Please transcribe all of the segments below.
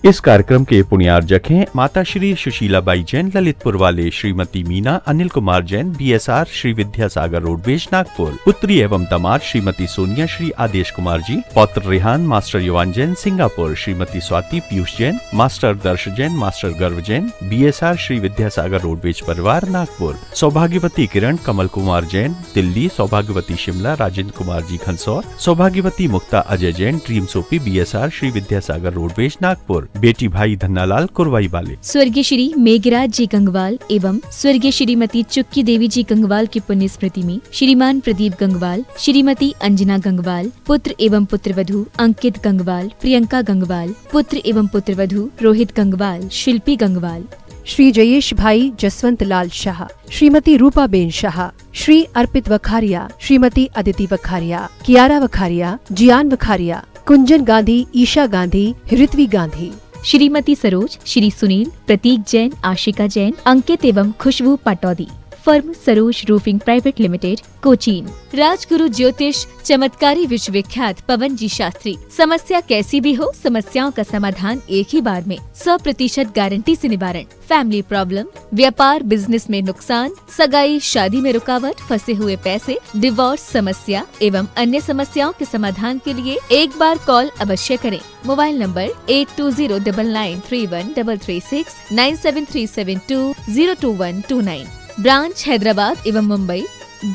इस कार्यक्रम के पुण्यार्जक हैं माता श्री सुशीलाबाई जैन ललितपुर वाले, श्रीमती मीना अनिल कुमार जैन BSR श्री विद्यासागर रोडवेज नागपुर, पुत्री एवं दामाद श्रीमती सोनिया श्री आदेश कुमार जी, पौत्र रेहान मास्टर युवान जैन सिंगापुर, श्रीमती स्वाति पीयूष जैन, मास्टर दर्श जैन, मास्टर गर्व जैन BSR श्री विद्यासागर रोडवेज परिवार नागपुर, सौभाग्यवती किरण कमल कुमार जैन दिल्ली, सौभाग्यवती शिमला राजेंद्र कुमार जी खनसौर, सौभाग्यवती Mukta Ajay Jain dream soapy BSR Shri Vidyasagar roadways Nagpur, बेटी भाई धन्नालाल कुरवाई वाले। स्वर्गीय श्री मेघराज जी गंगवाल एवं स्वर्गीय श्रीमती चुक्की देवी जी गंगवाल की पुण्य स्मृति में श्रीमान प्रदीप गंगवाल, श्रीमती अंजना गंगवाल, पुत्र एवं पुत्रवधू अंकित गंगवाल, प्रियंका गंगवाल, पुत्र एवं पुत्रवधू रोहित गंगवाल, शिल्पी गंगवाल, श्री जयेश भाई जसवंत लाल शाह, श्रीमती रूपा बेन शाह, श्री अर्पित वखारिया, श्रीमती अदिति वखारिया, कियारा वखारिया, जियान वखारिया, कुंजन गांधी, ईशा गांधी, ऋत्वी गांधी, श्रीमती सरोज, श्री सुनील, प्रतीक जैन, आशिका जैन, अंकित एवं Khushboo Pataudi. Firm Saroj roofing private limited, Cochin. Rajguru ज्योतिष चमत्कारी विश्वविख्यात पवन जी शास्त्री। समस्या कैसी भी हो, समस्याओं का समाधान एक ही बार में, 100% गारंटी से निवारण। फैमिली प्रॉब्लम, व्यापार बिजनेस में नुकसान, सगाई शादी में रुकावट, फंसे हुए पैसे, डिवोर्स समस्या एवं अन्य समस्याओं के समाधान के लिए एक बार कॉल अवश्य करें। Mobile number 8209931336 9737202129। ब्रांच हैदराबाद एवं Mumbai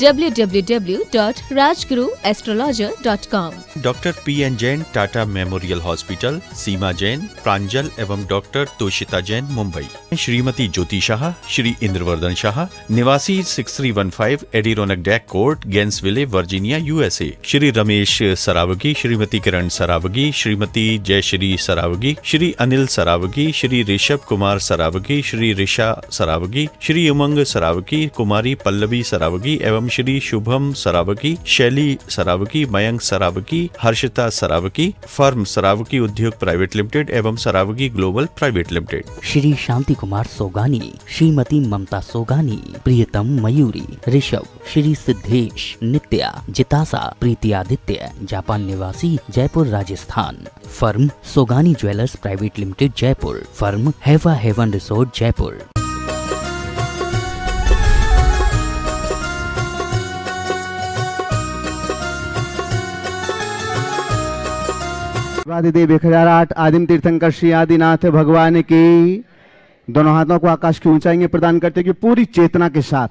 www.rajguruastrologer.com। Doctor PN Jain Tata memorial hospital, Seema Jain, Pranjal एवं डॉक्टर तोशिता जैन मुंबई। श्रीमती ज्योति शाह, श्री इंद्रवर्धन शाह, निवासी 6315 Adirondack deck court, Gainesville, Virginia, USA। Shri Ramesh Sarawgi, Shrimati Kiran Sarawgi, Shrimati Jayashree Sarawgi, Shri Anil Sarawgi, Shri Rishabh Kumar Sarawgi, Shri Risha Sarawgi, Shri Umang Sarawgi, Kumari Pallavi Sarawgi एवं श्री शुभम सरावगी, शैली सरावगी, मयंक सरावगी, हर्षिता सरावगी। फर्म सरावगी उद्योग प्राइवेट लिमिटेड एवं Sarawgi global private limited. Shri Shanti Kumar Sogani, Shrimati Mamta Sogani, Priyatam Mayuri, Rishabh, Shri Siddhesh, Nitya, Jitasa, Preeti Aditya, Japan निवासी, Jaipur Rajasthan. Firm Sogani jewellers private limited Jaipur. Firm हेवा हेवन रिसोर्ट जयपुर। वादिदेव 1008 आदिम तीर्थंकर श्री आदिनाथ भगवान की। दोनों हाथों को आकाश की ऊंचाई में प्रदान करते हुए पूरी चेतना के साथ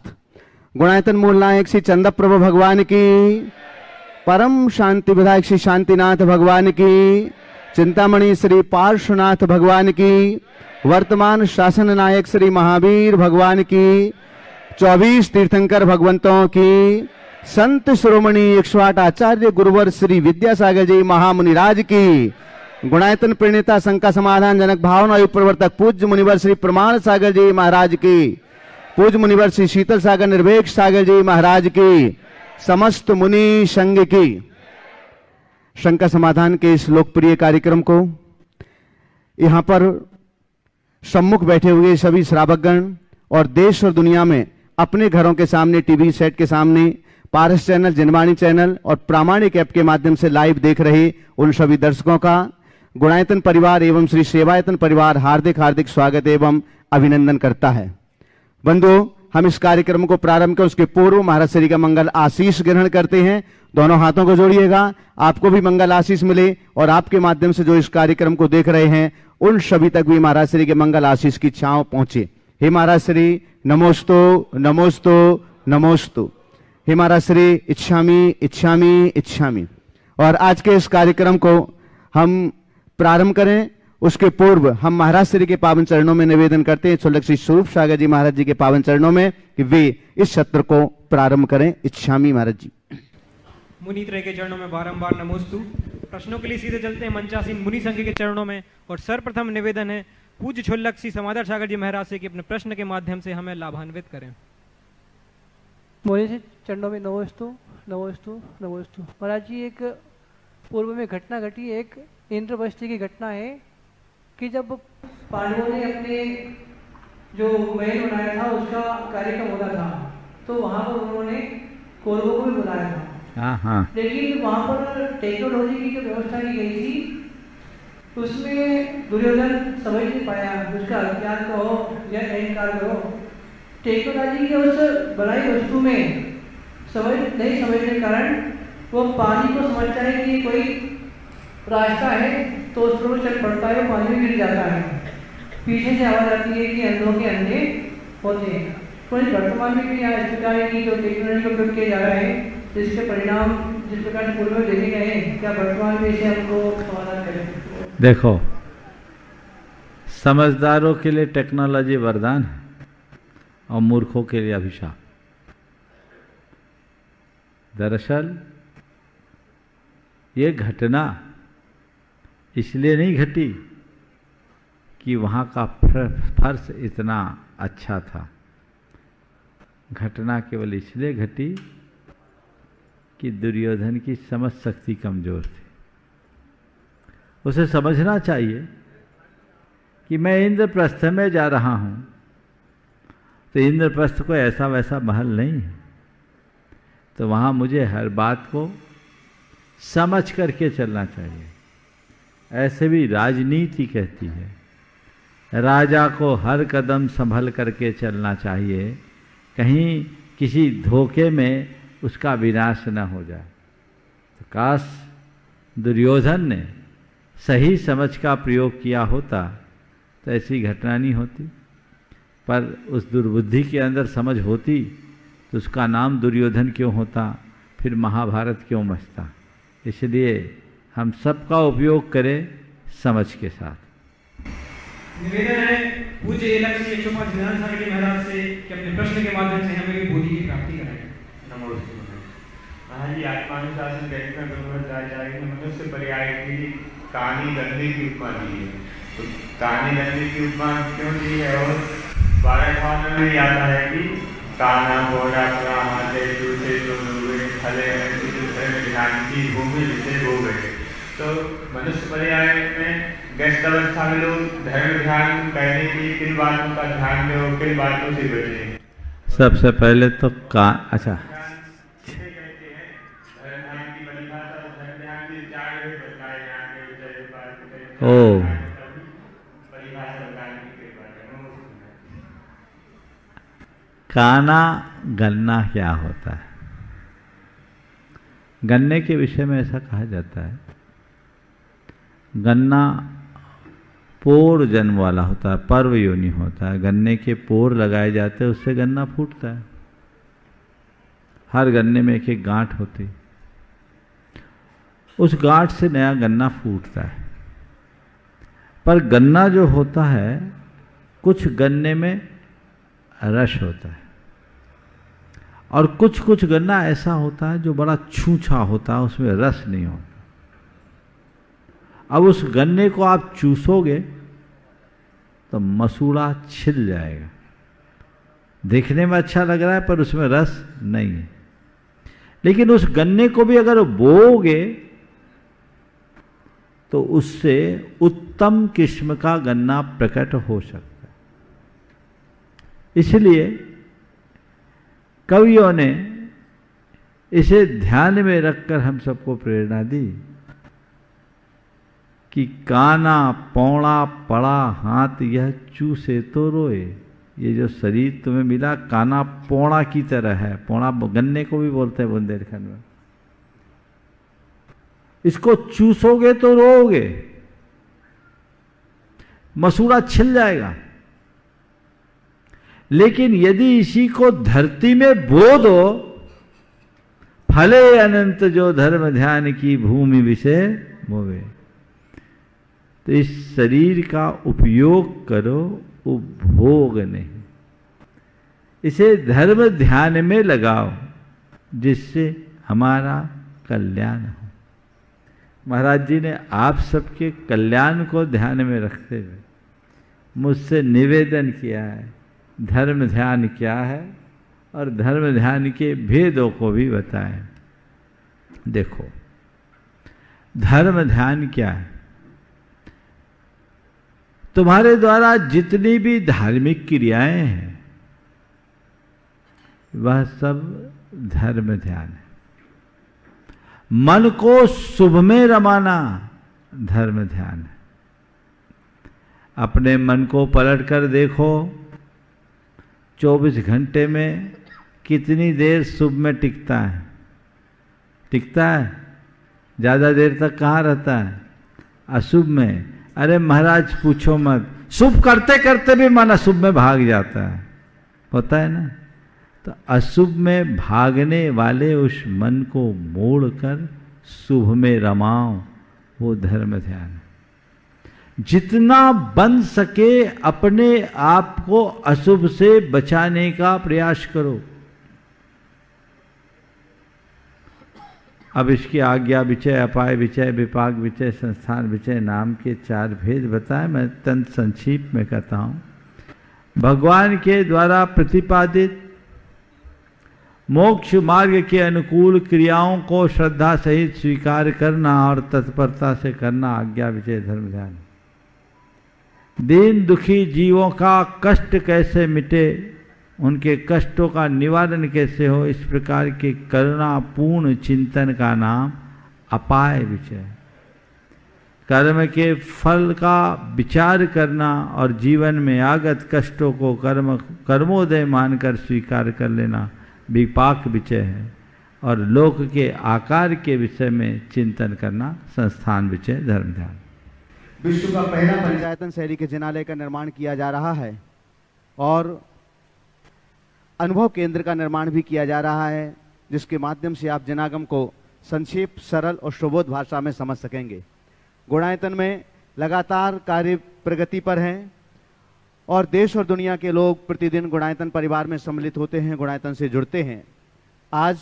गुणायतन मूल नायक श्री चंद प्रभु भगवान की, परम शांति विधायक श्री शांतिनाथ भगवान की, चिंतामणि श्री पार्श्वनाथ भगवान की, वर्तमान शासन नायक श्री महावीर भगवान की, 24 तीर्थंकर भगवंतों की, संत श्रोमणी 108 आचार्य गुरुवर श्री विद्यासागर जी महामुनिराज की, गुणायतन प्रणेता शंका समाधान जनक भावना युग प्रवर्तक पूज्य मुनिवर श्री प्रमाण सागर जी महाराज की, पूज्य मुनिवर श्री शीतल सागर निर्वेक सागर जी महाराज की, समस्त मुनि संघ की। शंका समाधान के इस लोकप्रिय कार्यक्रम को यहाँ पर सम्मुख बैठे हुए सभी श्रावकगण और देश और दुनिया में अपने घरों के सामने टीवी सेट के सामने पारस चैनल, जनवाणी चैनल और प्रामाणिक ऐप के माध्यम से लाइव देख रहे उन सभी दर्शकों का गुणायतन परिवार एवं श्री सेवायतन परिवार हार्दिक हार्दिक स्वागत एवं अभिनंदन करता है। बंधुओं, हम इस कार्यक्रम को प्रारंभ कर उसके पूर्व महाराज श्री का मंगल आशीष ग्रहण करते हैं। दोनों हाथों को जोड़िएगा, आपको भी मंगल आशीष मिले और आपके माध्यम से जो इस कार्यक्रम को देख रहे हैं उन सभी तक भी महाराज श्री के मंगल आशीष की छांव पहुंचे। हे महाराज श्री, नमोस्तु नमोस्तु नमोस्तु। हे महाराज श्री, इच्छामी इच्छामी इच्छामी। और आज के इस कार्यक्रम को हम प्रारंभ करें उसके पूर्व हम महाराज श्री के पावन चरणों में निवेदन करते हैं, छोलक श्री स्वरूप सागर जी महाराज जी के पावन चरणों में, कि वे इस सत्र को प्रारंभ करें। इच्छामी महाराज जी। मुनित्रय के चरणों में बारंबार नमोस्तु। प्रश्नों के लिए सीधे चलते हैं मंचासीन मुनि संघ के चरणों में। और सर्वप्रथम निवेदन है पूज्य छोलक श्री समादर सागर जी महाराज से कि अपने प्रश्न के माध्यम से हमें लाभान्वित करें। मुनि से चरणों में नमोस्तु नमोस्तु नमोस्तु। महाराज जी, एक पूर्व में घटना घटी, एक इंद्रवस्ती की घटना है कि जब पांडवों ने अपने जो महल बनाया था उसका कार्यक्रम होता था तो वहाँ पर उन्होंने कौरवों को भी बुलाया था। लेकिन वहाँ पर टेक्नोलॉजी की जो व्यवस्था की गई थी उसमें दुर्योधन समझ नहीं पाया, उसका अज्ञान कहो या अहंकार कहो, टेक्नोलॉजी के उस बनाई वस्तु में नहीं समझने के कारण वो पानी को समझता है कि कोई रास्ता है, तो उस पर वो चल पड़ता है, वो पानी में गिर जाता है। पीछे से आवाज आती है कि अंधों के अंधे होते हैं। तो इस वर्तमान में भी यहाँ इस प्रकार की जो टेक्नोलॉजी का उपयोग किया जा रहा है, जिसके परिणाम जिस प्रकार से पूर्व में देखे गए हैं, क्या वर्तमान में इसे हमको समाधान करें? देखो, समझदारों के लिए टेक्नोलॉजी वरदान है और मूर्खों के लिए अभिशाप। दरअसल ये घटना इसलिए नहीं घटी कि वहाँ का फर्श इतना अच्छा था। घटना केवल इसलिए घटी कि दुर्योधन की समझ शक्ति कमजोर थी। उसे समझना चाहिए कि मैं इंद्रप्रस्थ में जा रहा हूँ, तो इंद्रप्रस्थ को ऐसा वैसा महल नहीं है, तो वहाँ मुझे हर बात को समझ करके चलना चाहिए। ऐसे भी राजनीति कहती है, राजा को हर कदम संभल करके चलना चाहिए, कहीं किसी धोखे में उसका विनाश न हो जाए। तो काश दुर्योधन ने सही समझ का प्रयोग किया होता तो ऐसी घटना नहीं होती, पर उस दुर्बुद्धि के अंदर समझ होती तो उसका नाम दुर्योधन क्यों होता, फिर महाभारत क्यों मचता। इसलिए हम सबका उपयोग करें समझ के साथ। निवेदन है पूज्य 105 ज्ञान सागर जी महाराज से कि अपने प्रश्न के माध्यम से हमें भी बोधि की प्राप्ति कराएं। नमोस्तु महाराज जी, आत्मानुशासन गणित में ब्रह्मचार्य ने मनुष्य पर्याय की कहानी गंदे की उपमा दी है। तो कहानी गंदे की उपमा क्यों दी है? और 12 में आता है कि काना बोरा पूरा हाथे दूसरे तो लोगे फले ध्यान की भूमि जिसे हो गए। तो मनुष्य पर्याय में गैस अवस्था में लोग धर्म ध्यान कहने की किन बातों का ध्यान में हो, किन बातों से बचे? सबसे पहले तो अच्छा ओ काना गन्ना क्या होता है? गन्ने के विषय में ऐसा कहा जाता है, गन्ना पोर जन्म वाला होता है, पर्व योनि होता है। गन्ने के पोर लगाए जाते हैं, उससे गन्ना फूटता है। हर गन्ने में एक एक गांठ होती, उस गांठ से नया गन्ना फूटता है। पर गन्ना जो होता है, कुछ गन्ने में रस होता है और कुछ कुछ गन्ना ऐसा होता है जो बड़ा छूछा होता है, उसमें रस नहीं होता। अब उस गन्ने को आप चूसोगे तो मसूड़ा छिल जाएगा, देखने में अच्छा लग रहा है पर उसमें रस नहीं है। लेकिन उस गन्ने को भी अगर बोओगे तो उससे उत्तम किस्म का गन्ना प्रकट हो सकता है। इसलिए कवियों ने इसे ध्यान में रखकर हम सबको प्रेरणा दी कि काना पौड़ा पड़ा हाथ यह चूसे तो रोए। ये जो शरीर तुम्हें मिला काना पौड़ा की तरह है। पौड़ा गन्ने को भी बोलते हैं बुंदेलखंड में। इसको चूसोगे तो रोओगे, मसूड़ा छिल जाएगा। लेकिन यदि इसी को धरती में बो दो, फले अनंत जो धर्म ध्यान की भूमि विषय मोवे। तो इस शरीर का उपयोग करो, उपभोग नहीं। इसे धर्म ध्यान में लगाओ जिससे हमारा कल्याण हो। महाराज जी ने आप सबके कल्याण को ध्यान में रखते हुए मुझसे निवेदन किया है, धर्म ध्यान क्या है और धर्म ध्यान के भेदों को भी बताएं। देखो, धर्म ध्यान क्या है? तुम्हारे द्वारा जितनी भी धार्मिक क्रियाएं हैं वह सब धर्म ध्यान है। मन को शुभ में रमाना धर्म ध्यान है। अपने मन को पलट कर देखो, 24 घंटे में कितनी देर शुभ में टिकता है? टिकता है? ज़्यादा देर तक कहाँ रहता है? अशुभ में। अरे महाराज पूछो मत, शुभ करते करते भी मन अशुभ में भाग जाता है, होता है ना। तो अशुभ में भागने वाले उस मन को मोड़कर शुभ में रमाओ, वो धर्म ध्यान है। जितना बन सके अपने आप को अशुभ से बचाने का प्रयास करो। अब इसकी आज्ञा विचय, अपाय विचय, विपाक विचय, संस्थान विचय नाम के 4 भेद बताए। मैं तंत्र संक्षिप्त में कहता हूँ। भगवान के द्वारा प्रतिपादित मोक्ष मार्ग के अनुकूल क्रियाओं को श्रद्धा सहित स्वीकार करना और तत्परता से करना आज्ञा विचय धर्म ध्यान। दीन दुखी जीवों का कष्ट कैसे मिटे, उनके कष्टों का निवारण कैसे हो, इस प्रकार के करुणापूर्ण चिंतन का नाम अपाय विचय। कर्म के फल का विचार करना और जीवन में आगत कष्टों को कर्मोदय मानकर स्वीकार कर लेना विपाक विचय है। और लोक के आकार के विषय में चिंतन करना संस्थान विचय धर्म ध्यान। विश्व का पहला पंचायतन शैली के जिनालय का निर्माण किया जा रहा है और अनुभव केंद्र का निर्माण भी किया जा रहा है, जिसके माध्यम से आप जनागम को संक्षेप, सरल और सुबोध भाषा में समझ सकेंगे। गुणायतन में लगातार कार्य प्रगति पर हैं और देश और दुनिया के लोग प्रतिदिन गुणायतन परिवार में सम्मिलित होते हैं, गुणायतन से जुड़ते हैं। आज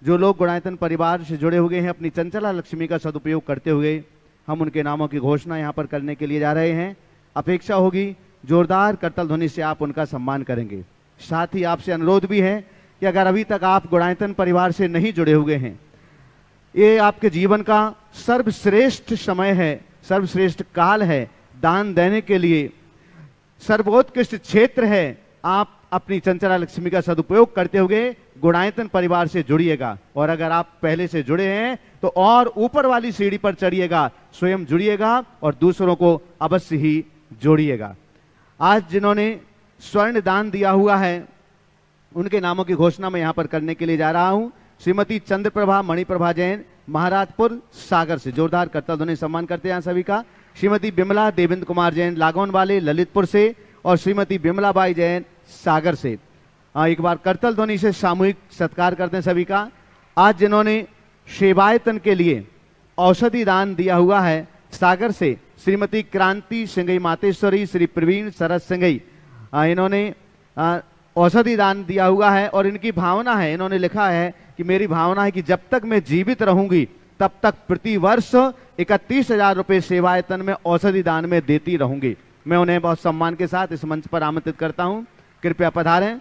जो लोग गुणायतन परिवार से जुड़े हुए हैं, अपनी चंचला लक्ष्मी का सदुपयोग करते हुए हम उनके नामों की घोषणा यहाँ पर करने के लिए जा रहे हैं। अपेक्षा होगी जोरदार करतल ध्वनि से आप उनका सम्मान करेंगे। साथ ही आपसे अनुरोध भी है कि अगर अभी तक आप गुणायतन परिवार से नहीं जुड़े हुए हैं, ये आपके जीवन का सर्वश्रेष्ठ समय है, सर्वश्रेष्ठ काल है दान देने के लिए, सर्वोत्कृष्ट क्षेत्र है। आप अपनी चंचला लक्ष्मी का सदुपयोग करते हुए गुणायतन परिवार से जुड़िएगा। और अगर आप पहले से जुड़े हैं तो और ऊपर वाली सीढ़ी पर चढ़िएगा, स्वयं जुड़िएगा और दूसरों को अवश्य ही जोड़िएगा। आज जिन्होंने स्वर्ण दान दिया हुआ है, उनके नामों की घोषणा मैं यहां पर करने के लिए जा रहा हूं। श्रीमती चंद्रप्रभा मणिप्रभा जैन, महाराजपुर सागर से, जोरदार करतल ध्वनि सम्मान करते हैं सभी का। श्रीमती बिमला देवेंद्र कुमार जैन, लागोन वाले ललितपुर से, और श्रीमती बिमला बाई जैन, सागर से। एक बार करतल ध्वनि से सामूहिक सत्कार करते हैं सभी का। आज जिन्होंने सेवायतन के लिए औषधि दान दिया हुआ है, सागर से श्रीमती क्रांति सिंघई मातेश्वरी, श्री प्रवीण शरद सिंघई, इन्होंने औषधि दान दिया हुआ है और इनकी भावना है, इन्होंने लिखा है कि मेरी भावना है कि जब तक मैं जीवित रहूंगी तब तक प्रति वर्ष 31,000 रुपये सेवायतन में औषधि दान में देती रहूंगी। मैं उन्हें बहुत सम्मान के साथ इस मंच पर आमंत्रित करता हूं, कृपया पधारें।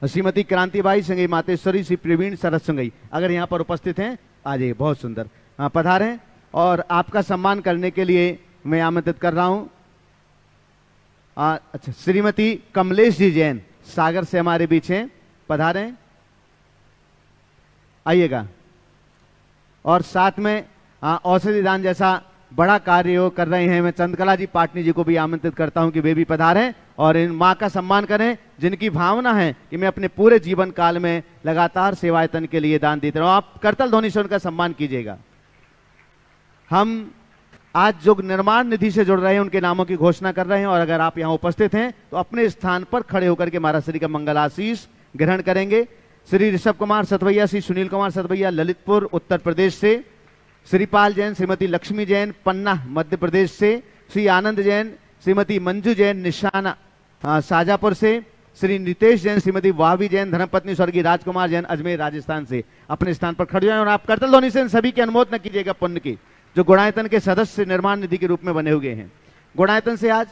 श्रीमती क्रांतिबाई सिंघई मातेश्वरी, श्री प्रवीण शरद सिंघई अगर यहाँ पर उपस्थित हैं आ जाइए, बहुत सुंदर, पधारें। और आपका सम्मान करने के लिए मैं आमंत्रित कर रहा हूं अच्छा, श्रीमती कमलेश जी जैन, सागर से हमारे बीच हैं, पधारें, आइएगा। और साथ में औषधि दान जैसा बड़ा कार्य कर रहे हैं, मैं चंद्रकला जी पाटनी जी को भी आमंत्रित करता हूं कि वे भी पधारें और इन मां का सम्मान करें, जिनकी भावना है कि मैं अपने पूरे जीवन काल में लगातार सेवायतन के लिए दान देते रहूं। आप करतल ध्वनि से उनका सम्मान कीजिएगा। हम आज जो निर्माण निधि से जुड़ रहे हैं उनके नामों की घोषणा कर रहे हैं और अगर आप यहां उपस्थित हैं तो अपने स्थान पर खड़े होकर के महाराज श्री का मंगल आशीष ग्रहण करेंगे। श्री ऋषभ कुमार सतवैया, श्री सुनील कुमार सतवैया, ललितपुर उत्तर प्रदेश से, श्रीपाल जैन, श्रीमती लक्ष्मी जैन, पन्ना मध्य प्रदेश से, श्री आनंद जैन, श्रीमती मंजू जैन, निशाना शाजापुर से, श्री नितेश जैन, श्रीमती वावी जैन, धर्मपत्नी स्वर्गीय राजकुमार जैन, अजमेर राजस्थान से अपने स्थान पर खड़े हैं। और आप करतल ध्वनि से इन सभी की अनुमोदन कीजिएगा पुण्य की, जो गुणायतन के सदस्य निर्माण निधि के रूप में बने हुए हैं। गुणायतन से आज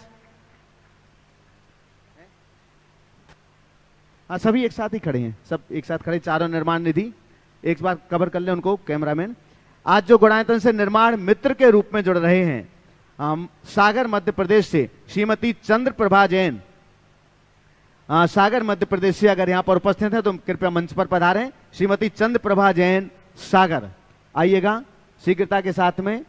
सभी एक साथ ही खड़े हैं, सब एक साथ खड़े, चारों निर्माण निधि, एक बार कवर कर ले उनको कैमरामैन। आज जो गुणायतन से निर्माण मित्र के रूप में जुड़ रहे हैं, सागर मध्य प्रदेश से श्रीमती चंद्रप्रभा जैन, सागर मध्य प्रदेश से अगर यहां पर उपस्थित हैं तो कृपया मंच पर पधारें। श्रीमती चंद्रप्रभा जैन, सागर, आइएगा शीघ्रता के साथ में।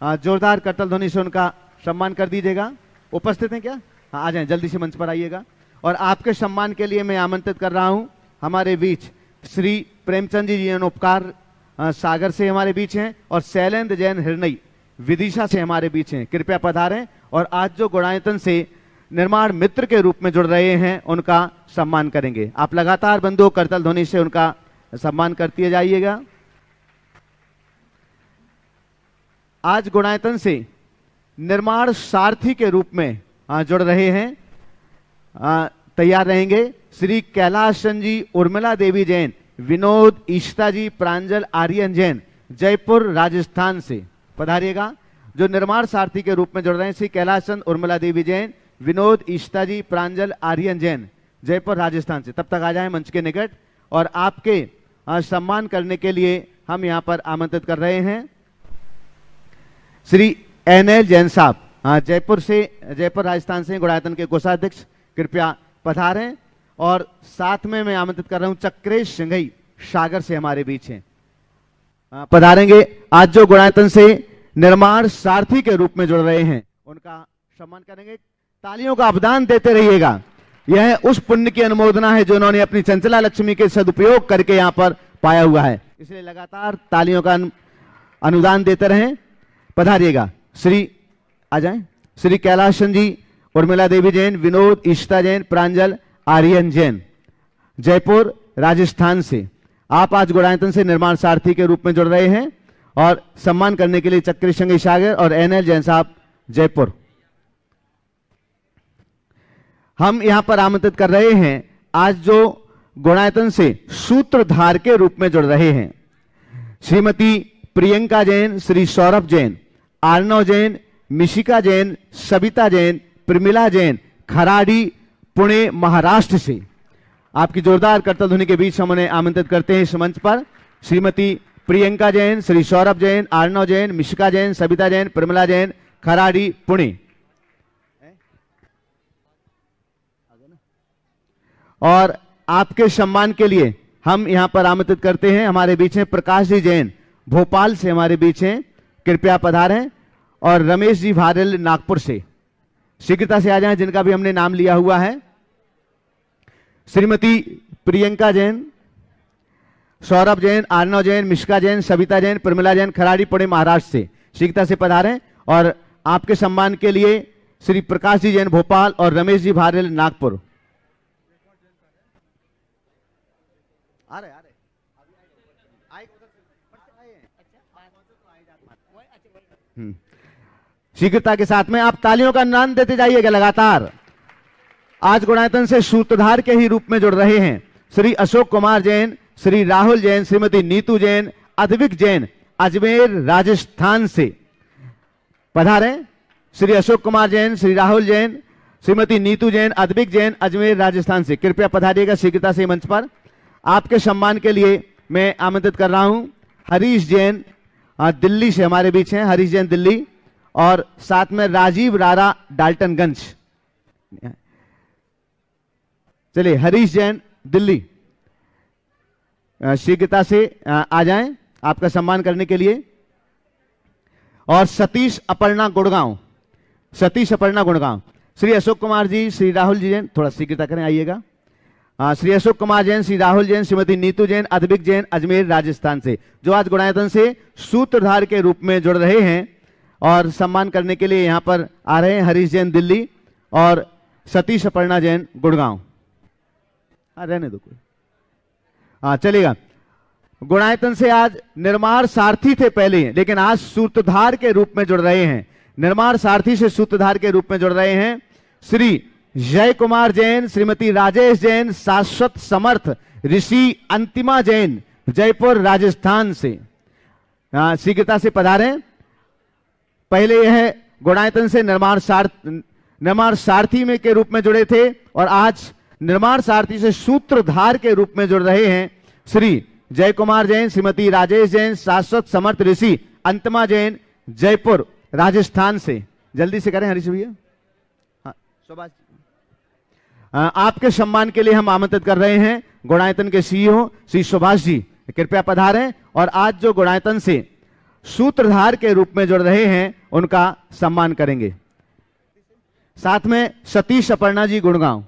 जोरदार करतल ध्वनि से उनका सम्मान कर दीजिएगा। उपस्थित हैं क्या? हाँ, आ जाएं, जल्दी से मंच पर आइएगा। और आपके सम्मान के लिए मैं आमंत्रित कर रहा हूं हमारे बीच श्री प्रेमचंद जी उपकार सागर से हमारे बीच हैं, और शैलेंद्र जैन हिरनई विदिशा से हमारे बीच हैं। कृपया पधारें और आज जो गुणायतन से निर्माण मित्र के रूप में जुड़ रहे हैं उनका सम्मान करेंगे। आप लगातार बंदूक करतल ध्वनि से उनका सम्मान करते जाइएगा। आज गुणायतन से निर्माण सारथी के रूप में जुड़ रहे हैं, तैयार रहेंगे श्री कैलाश चंद जी, उर्मिला देवी जैन, विनोद ईशिता जी, प्रांजल आर्यन जैन, जयपुर राजस्थान से पधारिएगा। जो निर्माण सारथी के रूप में जुड़ रहे हैं श्री कैलाश चंद, उर्मिला देवी जैन, विनोद ईशिता जी, प्रांजल आर्यन जैन, जयपुर राजस्थान से। तब तक आ जाएं मंच के निकट। और आपके सम्मान करने के लिए हम यहां पर आमंत्रित कर रहे हैं श्री NL जैन साहब, जयपुर से, जयपुर राजस्थान से गुणायतन के कोषाध्यक्ष, कृपया पधारें। और साथ में मैं आमंत्रित कर रहा हूं चक्रेश सिंघई सागर से हमारे बीच हैं, पधारेंगे। आज जो गुणायतन से निर्माण सारथी के रूप में जुड़ रहे हैं उनका सम्मान करेंगे। तालियों का अवदान देते रहिएगा। यह उस पुण्य की अनुमोदना है जो उन्होंने अपनी चंचला लक्ष्मी के सदुपयोग करके यहां पर पाया हुआ है, इसलिए लगातार तालियों का अनुदान देते रहें। पधारिएगा। श्री आ जाएं, श्री कैलाश चंद जी, उर्मिला देवी जैन, विनोद ईशिता जैन, प्रांजल आर्यन जैन, जयपुर राजस्थान से। आप आज गुणायतन से निर्माण सारथी के रूप में जुड़ रहे हैं और सम्मान करने के लिए चक्रेश सिंघई सागर और NL जैन साहब जयपुर। हम यहां पर आमंत्रित कर रहे हैं आज जो गुणायतन से सूत्रधार के रूप में जुड़ रहे हैं श्रीमती प्रियंका जैन, श्री सौरभ जैन, आर्नव जैन, मिशिका जैन, सविता जैन, प्रमिला जैन, खराड़ी, पुणे, महाराष्ट्र से। आपकी जोरदार करतल ध्वनि के बीच हम उन्हें आमंत्रित करते हैं इस मंच पर। श्रीमती प्रियंका जैन, श्री सौरभ जैन, आर्नव जैन, मिशिका जैन, सविता जैन, प्रमिला जैन, खराड़ी, पुणे। और आपके सम्मान के लिए हम यहां पर आमंत्रित करते हैं हमारे बीच हैं प्रकाश जी जैन, भोपाल से हमारे बीच हैं, कृपया पधारें। और रमेश जी भारेल, नागपुर से, शीघ्रता से आ जाएं जिनका भी हमने नाम लिया हुआ है। श्रीमती प्रियंका जैन, सौरभ जैन, आर्नव जैन, मिशिका जैन, सविता जैन, प्रमिला जैन, खराड़ी, पुणे, महाराष्ट्र से, शीघ्रता से पधारें। और आपके सम्मान के लिए श्री प्रकाश जी जैन, भोपाल, और रमेश जी भारेल, नागपुर। आ रहे शीघ्रता के साथ में आप तालियों का अनुदान देते जाइएगा लगातार। आज गुणायतन से सूत्रधार के ही रूप में जुड़ रहे हैं श्री अशोक कुमार जैन, श्री राहुल जैन, श्रीमती नीतू जैन, अद्विक जैन, अजमेर राजस्थान से। पधारें श्री अशोक कुमार जैन, श्री राहुल जैन, श्रीमती नीतू जैन, अद्विक जैन, अजमेर राजस्थान से। कृपया पधारिएगा शीघ्रता से मंच पर। आपके सम्मान के लिए मैं आमंत्रित कर रहा हूं हरीश जैन, दिल्ली से हमारे बीच हैं, हरीश जैन दिल्ली, और साथ में राजीव रारा, डाल्टनगंज। चलिए, हरीश जैन दिल्ली, शीघ्रता से आ जाएं आपका सम्मान करने के लिए। और सतीश अपर्णा गुड़गांव, सतीश अपर्णा गुड़गांव, श्री अशोक कुमार जी, श्री राहुल जी जैन, थोड़ा शीघ्रता करें, आइएगा। श्री अशोक कुमार जैन, श्री राहुल जैन, श्रीमती नीतू जैन, अद्विक जैन, अजमेर राजस्थान से, जो आज गुणायतन से सूत्रधार के रूप में जुड़ रहे हैं और सम्मान करने के लिए यहां पर आ रहे हैं। हरीश जैन दिल्ली और सतीश अपर्णा जैन गुड़गांव। रहने दो कोई, चलेगा। गुणायतन से आज निर्माण सारथी थे पहले, लेकिन आज सूत्रधार के रूप में जुड़ रहे हैं। निर्माण सारथी से सूत्रधार के रूप में जुड़ रहे हैं श्री जय कुमार जैन, श्रीमती राजेश जैन, शाश्वत समर्थ ऋषि अंतिमा जैन, जयपुर राजस्थान से। शीघ्रता से पधारें। पहले यह गुणायतन से निर्माण सारथी में के रूप में जुड़े थे और आज निर्माण सारथी से सूत्रधार के रूप में जुड़ रहे हैं श्री जय कुमार जैन, श्रीमती राजेश जैन, शाश्वत समर्थ ऋषि अंतिमा जैन, जयपुर राजस्थान से। जल्दी से करें हरीश भैया। हाँ, सुभाष, आपके सम्मान के लिए हम आमंत्रित कर रहे हैं गुणायतन के CEO श्री सुभाष जी, कृपया पधारें और आज जो गुणायतन से सूत्रधार के रूप में जुड़ रहे हैं उनका सम्मान करेंगे। साथ में सतीश अपर्णा जी गुड़गांव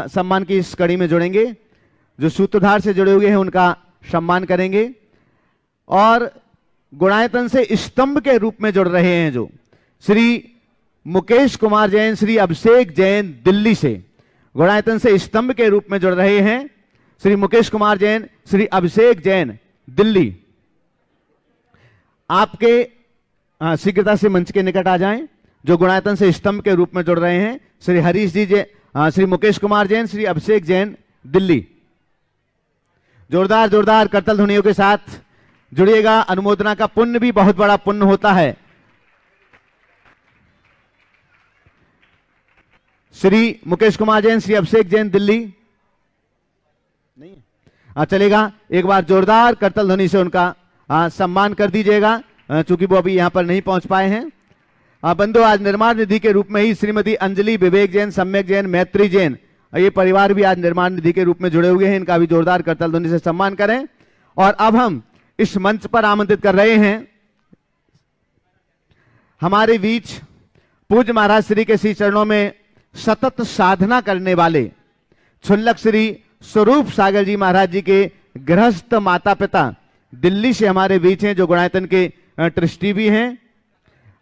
सम्मान की इस कड़ी में जुड़ेंगे। जो सूत्रधार से जुड़े हुए हैं उनका सम्मान करेंगे। और गुणायतन से स्तंभ के रूप में जुड़ रहे हैं जो श्री मुकेश कुमार जैन, श्री अभिषेक जैन दिल्ली से गुणायतन से स्तंभ के रूप में जुड़ रहे हैं श्री मुकेश कुमार जैन, श्री अभिषेक जैन दिल्ली। आपके शीघ्रता से मंच के निकट आ जाएं। जो गुणायतन से स्तंभ के रूप में जुड़ रहे हैं श्री हरीश जी श्री मुकेश कुमार जैन, श्री अभिषेक जैन दिल्ली। जोरदार जोरदार करतल ध्वनियों के साथ जुड़िएगा। अनुमोदना का पुण्य भी बहुत बड़ा पुण्य होता है। श्री मुकेश कुमार जैन, श्री अभिषेक जैन दिल्ली नहीं है, चलेगा। एक बार जोरदार करतल ध्वनि से उनका सम्मान कर दीजिएगा, चूंकि वो अभी यहां पर नहीं पहुंच पाए हैं। बंधु, आज निर्माण निधि के रूप में ही श्रीमती अंजलि, विवेक जैन, सम्यक जैन, मैत्री जैन, ये परिवार भी आज निर्माण निधि के रूप में जुड़े हुए हैं। इनका भी जोरदार करतल ध्वनि से सम्मान करें। और अब हम इस मंच पर आमंत्रित कर रहे हैं हमारे बीच पूज्य महाराज श्री के श्री चरणों में सतत साधना करने वाले क्षुल्लक श्री स्वरूप सागर जी महाराज जी के गृहस्थ माता पिता दिल्ली से हमारे बीच हैं, जो गुणायतन के ट्रस्टी भी हैं।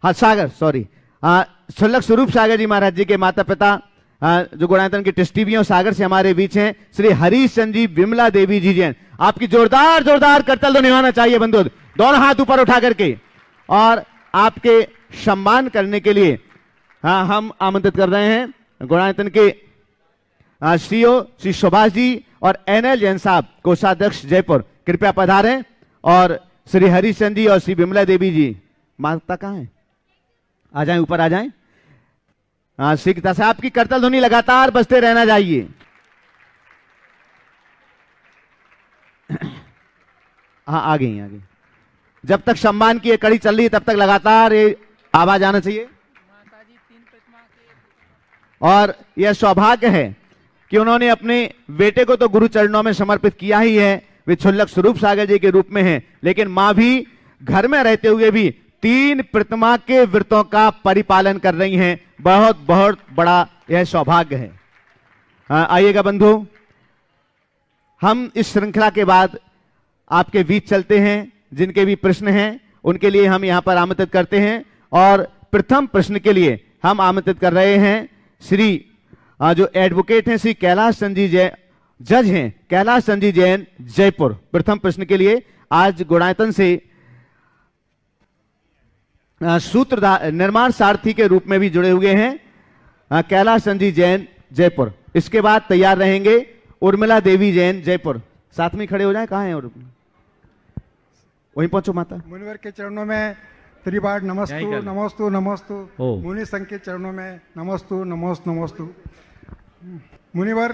हाँ, सागर, सॉरी, क्षुल्लक स्वरूप सागर जी महाराज जी के माता पिता जो गुणायतन के ट्रस्टी भी हैं, सागर से हमारे बीच हैं श्री हरीश चंद जी, विमला देवी जी जैन। आपकी जोरदार जोरदार करतल ध्वनि होना चाहिए बंधु, दोनों हाथ ऊपर उठा करके। और आपके सम्मान करने के लिए हम आमंत्रित कर रहे हैं गुणायतन के सीओ श्री सुभाष जी और एनएल जैन साहब, कोषाध्यक्ष जयपुर, कृपया पधारें। और श्री हरीश चंद जी और श्री विमला देवी जी, माता कहाँ है, आ जाएं, ऊपर आ जाएं। शीघ्रता से आपकी करतल ध्वनि लगातार बजते रहना चाहिए। हाँ, आ गई आ गई। जब तक सम्मान की कड़ी चल रही है तब तक लगातार ये आवाज आना चाहिए। और यह सौभाग्य है कि उन्होंने अपने बेटे को तो गुरु चरणों में समर्पित किया ही है, वे क्षुल्लक स्वरूप सागर जी के रूप में हैं, लेकिन मां भी घर में रहते हुए भी 3 प्रतिमा के व्रतों का परिपालन कर रही हैं। बहुत बहुत बड़ा यह सौभाग्य है। आइएगा बंधु, हम इस श्रृंखला के बाद आपके बीच चलते हैं। जिनके भी प्रश्न हैं उनके लिए हम यहां पर आमंत्रित करते हैं। और प्रथम प्रश्न के लिए हम आमंत्रित कर रहे हैं श्री जो एडवोकेट हैं श्री कैलाश चंद जी जैन, जज हैं कैलाश चंद जी जैन जयपुर। प्रथम प्रश्न के लिए आज गुणायतन से सूत्रधार निर्माण सारथी के रूप में भी जुड़े हुए हैं कैलाश चंद जी जैन जयपुर। इसके बाद तैयार रहेंगे उर्मिला देवी जैन जयपुर। साथ में खड़े हो जाएं, कहाँ हैं और वहीं पहुंचो माता। मुनिवर के चरणों में त्रिबार नमस्तु नमस्तु नमस्तु। मुनि संघ के चरणों में नमस्तु नमस्तु नमस्तु। मुनिवर,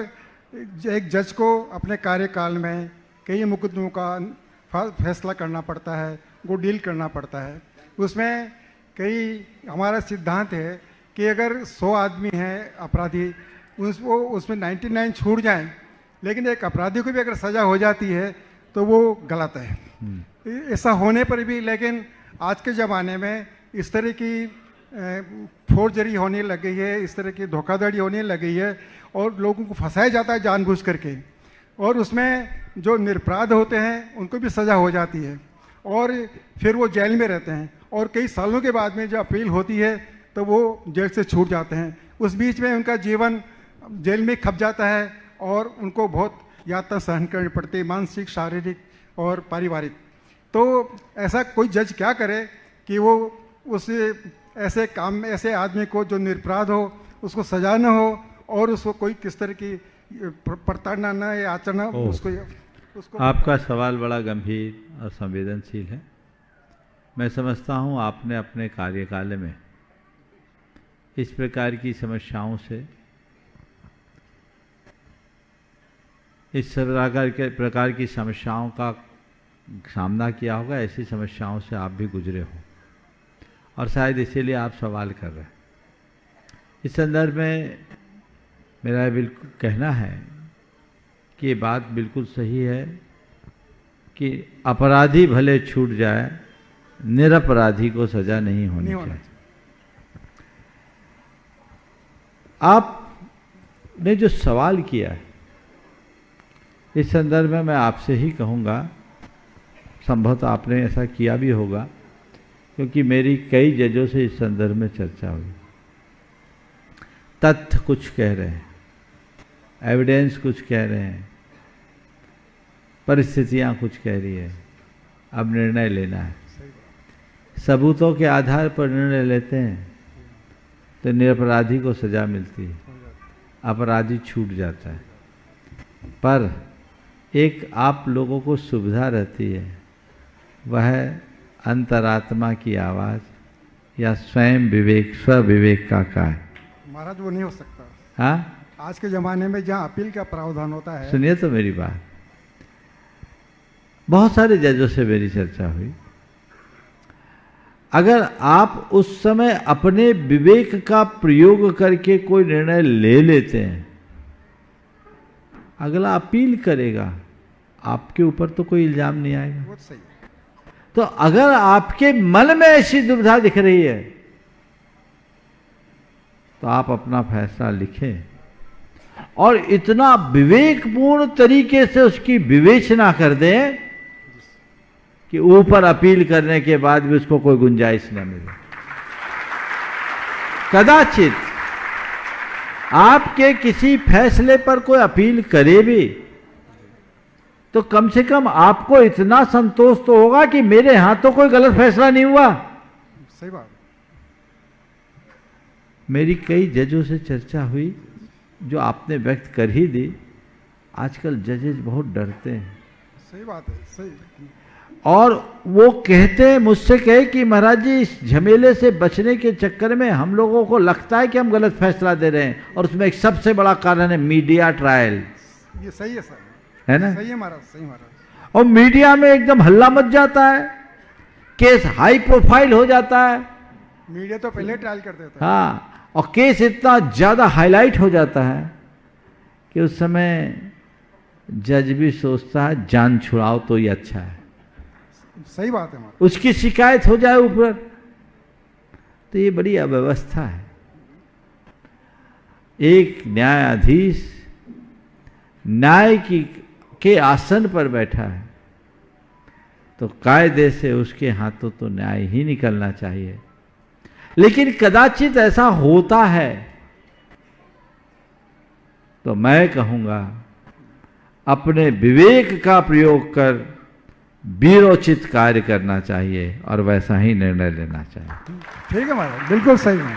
एक जज को अपने कार्यकाल में कई मुकदमों का फैसला करना पड़ता है, वो डील करना पड़ता है। उसमें कई हमारा सिद्धांत है कि अगर 100 आदमी हैं अपराधी, उसमें 99 छूट जाएं, लेकिन एक अपराधी को भी अगर सज़ा हो जाती है तो वो गलत है। ऐसा होने पर भी लेकिन आज के ज़माने में इस तरह की फोर्जरी होने लग गई है, इस तरह की धोखाधड़ी होने लग गई है और लोगों को फंसाया जाता है जानबूझ करके, और उसमें जो निरपराध होते हैं उनको भी सज़ा हो जाती है और फिर वो जेल में रहते हैं और कई सालों के बाद में जो अपील होती है तो वो जेल से छूट जाते हैं। उस बीच में उनका जीवन जेल में खप जाता है और उनको बहुत यातना सहन करनी पड़ती है, मानसिक, शारीरिक और पारिवारिक। तो ऐसा कोई जज क्या करे कि वो उस ऐसे काम में ऐसे आदमी को जो निरपराध हो उसको सजा न हो और उसको कोई किस तरह की प्रताड़ना न या आचरण उसको। आपका सवाल बड़ा गंभीर और संवेदनशील है। मैं समझता हूँ आपने अपने कार्यकाल में इस प्रकार की समस्याओं से, इस प्रकार की समस्याओं का सामना किया होगा। ऐसी समस्याओं से आप भी गुजरे हो और शायद इसीलिए आप सवाल कर रहे हैं। इस संदर्भ में मेरा बिल्कुल कहना है कि ये बात बिल्कुल सही है कि अपराधी भले छूट जाए, निरपराधी को सजा नहीं होनी चाहिए। आपने जो सवाल किया है, इस संदर्भ में मैं आपसे ही कहूँगा, संभवतः आपने ऐसा किया भी होगा, क्योंकि मेरी कई जजों से इस संदर्भ में चर्चा हुई। तथ्य कुछ कह रहे हैं, एविडेंस कुछ कह रहे हैं, परिस्थितियां कुछ कह रही है, अब निर्णय लेना है। सबूतों के आधार पर निर्णय लेते हैं तो निरपराधी को सजा मिलती है, अपराधी छूट जाता है। पर एक आप लोगों को सुविधा रहती है, वह अंतरात्मा की आवाज़ या स्वयं विवेक, स्व विवेक का कार्य। महाराज वो नहीं हो सकता। हाँ, आज के ज़माने में जहाँ अपील का प्रावधान होता है। सुनिए तो मेरी बात, बहुत सारे जजों से मेरी चर्चा हुई। अगर आप उस समय अपने विवेक का प्रयोग करके कोई निर्णय ले लेते हैं, अगला अपील करेगा, आपके ऊपर तो कोई इल्जाम नहीं आएगा। वो सही। तो अगर आपके मन में ऐसी दुविधा दिख रही है तो आप अपना फैसला लिखें और इतना विवेकपूर्ण तरीके से उसकी विवेचना कर दें कि ऊपर अपील करने के बाद भी उसको कोई गुंजाइश न मिले। कदाचित आपके किसी फैसले पर कोई अपील करे भी तो कम से कम आपको इतना संतोष तो होगा कि मेरे यहां तो कोई गलत फैसला नहीं हुआ। सही बात। मेरी कई जजों से चर्चा हुई, जो आपने व्यक्त कर ही दी। आजकल जजेज बहुत डरते हैं। सही बात है, सही। और वो कहते हैं, मुझसे कहे कि महाराज जी, इस झमेले से बचने के चक्कर में हम लोगों को लगता है कि हम गलत फैसला दे रहे हैं, और उसमें एक सबसे बड़ा कारण है मीडिया ट्रायल। ये सही है सर, है ना? सही है महाराज, सही महाराज। और मीडिया में एकदम हल्ला मच जाता है, केस हाई प्रोफाइल हो जाता है। मीडिया तो पहले ट्रायल कर देता है। हाँ, और केस इतना ज्यादा हाईलाइट हो जाता है कि उस समय जज भी सोचता है जान छुड़ाओ तो ये अच्छा है। सही बात है महाराज। उसकी शिकायत हो जाए ऊपर, तो ये बड़ी अव्यवस्था है। एक न्यायाधीश न्याय के आसन पर बैठा है तो कायदे से उसके हाथों तो न्याय ही निकलना चाहिए। लेकिन कदाचित ऐसा होता है, तो मैं कहूंगा अपने विवेक का प्रयोग कर वीरोचित कार्य करना चाहिए और वैसा ही निर्णय लेना चाहिए। ठीक है महाराज, बिल्कुल सही है।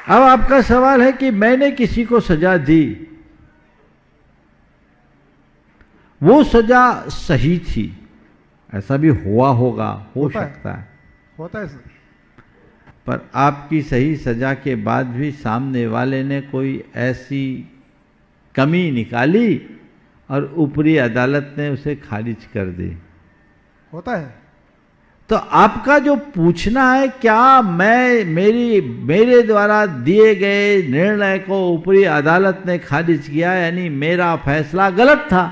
अब आपका सवाल है कि मैंने किसी को सजा दी, वो सजा सही थी, ऐसा भी हुआ होगा, हो सकता है, होता है सर। पर आपकी सही सजा के बाद भी सामने वाले ने कोई ऐसी कमी निकाली और ऊपरी अदालत ने उसे खारिज कर दी, होता है। तो आपका जो पूछना है, क्या मेरे द्वारा दिए गए निर्णय को ऊपरी अदालत ने खारिज किया, यानी मेरा फैसला गलत था,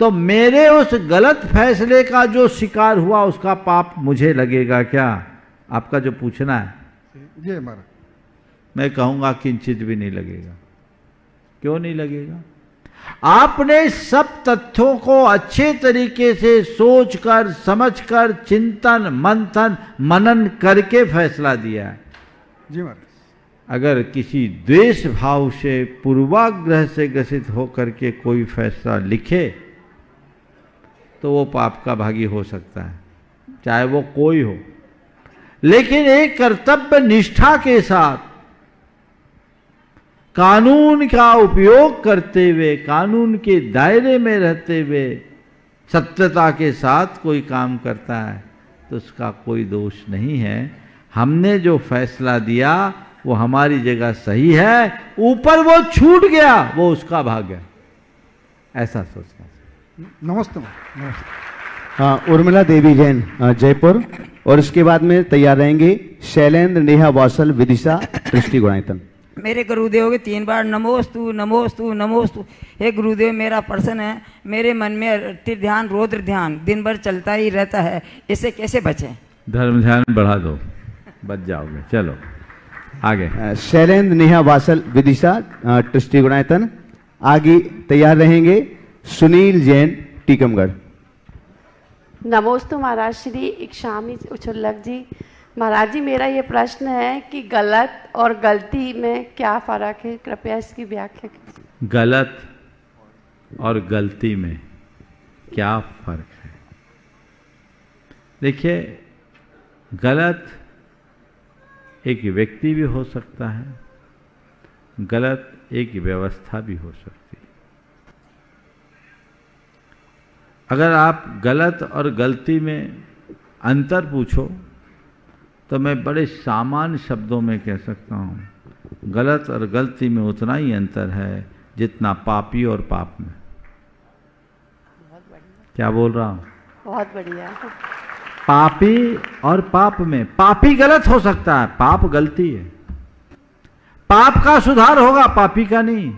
तो मेरे उस गलत फैसले का जो शिकार हुआ उसका पाप मुझे लगेगा क्या? आपका जो पूछना है, ये हमारा, मैं कहूंगा किंचित भी नहीं लगेगा। क्यों नहीं लगेगा? आपने सब तथ्यों को अच्छे तरीके से सोचकर, समझकर, चिंतन, मंथन, मनन करके फैसला दिया है। जी महाराज। अगर किसी द्वेष भाव से, पूर्वाग्रह से ग्रसित होकर के कोई फैसला लिखे तो वो पाप का भागी हो सकता है, चाहे वो कोई हो। लेकिन एक कर्तव्य निष्ठा के साथ कानून का उपयोग करते हुए, कानून के दायरे में रहते हुए सत्यता के साथ कोई काम करता है तो उसका कोई दोष नहीं है। हमने जो फैसला दिया वो हमारी जगह सही है, ऊपर वो छूट गया वो उसका भाग्य, ऐसा सोचना। नमस्ते नमस्ते। हाँ, उर्मिला देवी जैन जयपुर, और इसके बाद में तैयार रहेंगे शैलेंद्र नेहा वासल विदिशा दृष्टि गुणायतन। मेरे गुरुदेव के 3 बार नमोस्तु नमोस्तु नमोस्तु। हे गुरुदेव, मेरा प्रश्न है, मेरे मन में ध्यान, रौद्र ध्यान दिन भर चलता ही रहता है, इससे कैसे बचें? धर्म ध्यान बढ़ा दो, बच जाओगे। चलो, आगे शैलेंद्र नेहा वासल विदिशा ट्रस्टी गुणायतन। आगे तैयार रहेंगे सुनील जैन टीकमगढ़। नमोस्तु महाराज श्री इक्षामी उछुल्लक जी। महाराज जी मेरा ये प्रश्न है कि गलत और गलती में क्या फर्क है, कृपया इसकी व्याख्या कीजिए। गलत और गलती में क्या फर्क है? देखिए, गलत एक व्यक्ति भी हो सकता है, गलत एक व्यवस्था भी हो सकती है। अगर आप गलत और गलती में अंतर पूछो तो मैं बड़े सामान्य शब्दों में कह सकता हूँ, गलत और गलती में उतना ही अंतर है जितना पापी और पाप में। क्या बोल रहा हूँ? बहुत बढ़िया। पापी और पाप में, पापी गलत हो सकता है, पाप गलती है। पाप का सुधार होगा, पापी का नहीं।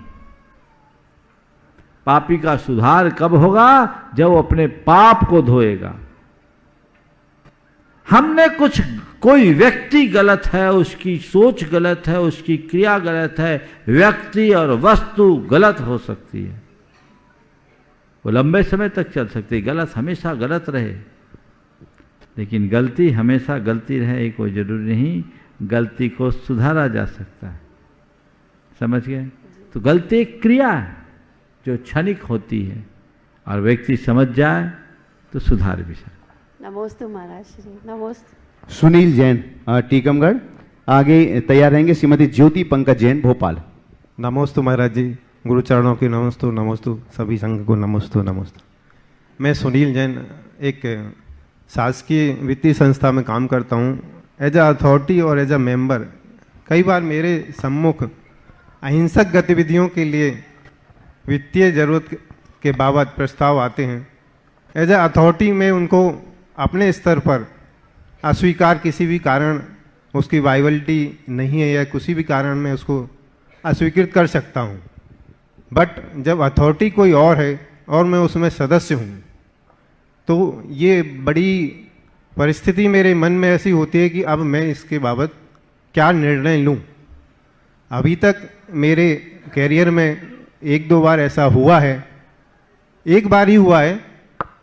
पापी का सुधार कब होगा? जब वो अपने पाप को धोएगा। हमने कोई व्यक्ति गलत है, उसकी सोच गलत है, उसकी क्रिया गलत है, व्यक्ति और वस्तु गलत हो सकती है, वो लंबे समय तक चल सकती है। गलत हमेशा गलत रहे, लेकिन गलती हमेशा गलती रहे कोई जरूरी नहीं। गलती को सुधारा जा सकता है, समझ गए? तो गलती एक क्रिया है जो क्षणिक होती है, और व्यक्ति समझ जाए तो सुधार भी सकता है। नमोस्तु महाराज श्री। नमोस्तु। सुनील जैन टीकमगढ़। आगे तैयार रहेंगे श्रीमती ज्योति पंकज जैन भोपाल। नमोस्तु महाराज जी, गुरु चरणों की नमोस्तु नमोस्तु, सभी संघ को नमोस्तु नमोस्तु। मैं सुनील जैन एक शासकीय वित्तीय संस्था में काम करता हूँ एज अ अथॉरिटी और एज अ मेंबर। कई बार मेरे सम्मुख अहिंसक गतिविधियों के लिए वित्तीय जरूरत के बाबत प्रस्ताव आते हैं। एज अ अथॉरिटी में उनको अपने स्तर पर अस्वीकार, किसी भी कारण उसकी वाइबिलिटी नहीं है या किसी भी कारण मैं उसको अस्वीकृत कर सकता हूँ। बट जब अथॉरिटी कोई और है और मैं उसमें सदस्य हूँ, तो ये बड़ी परिस्थिति मेरे मन में ऐसी होती है कि अब मैं इसके बाबत क्या निर्णय लूँ। अभी तक मेरे कैरियर में एक दो बार ऐसा हुआ है, एक बार ही हुआ है,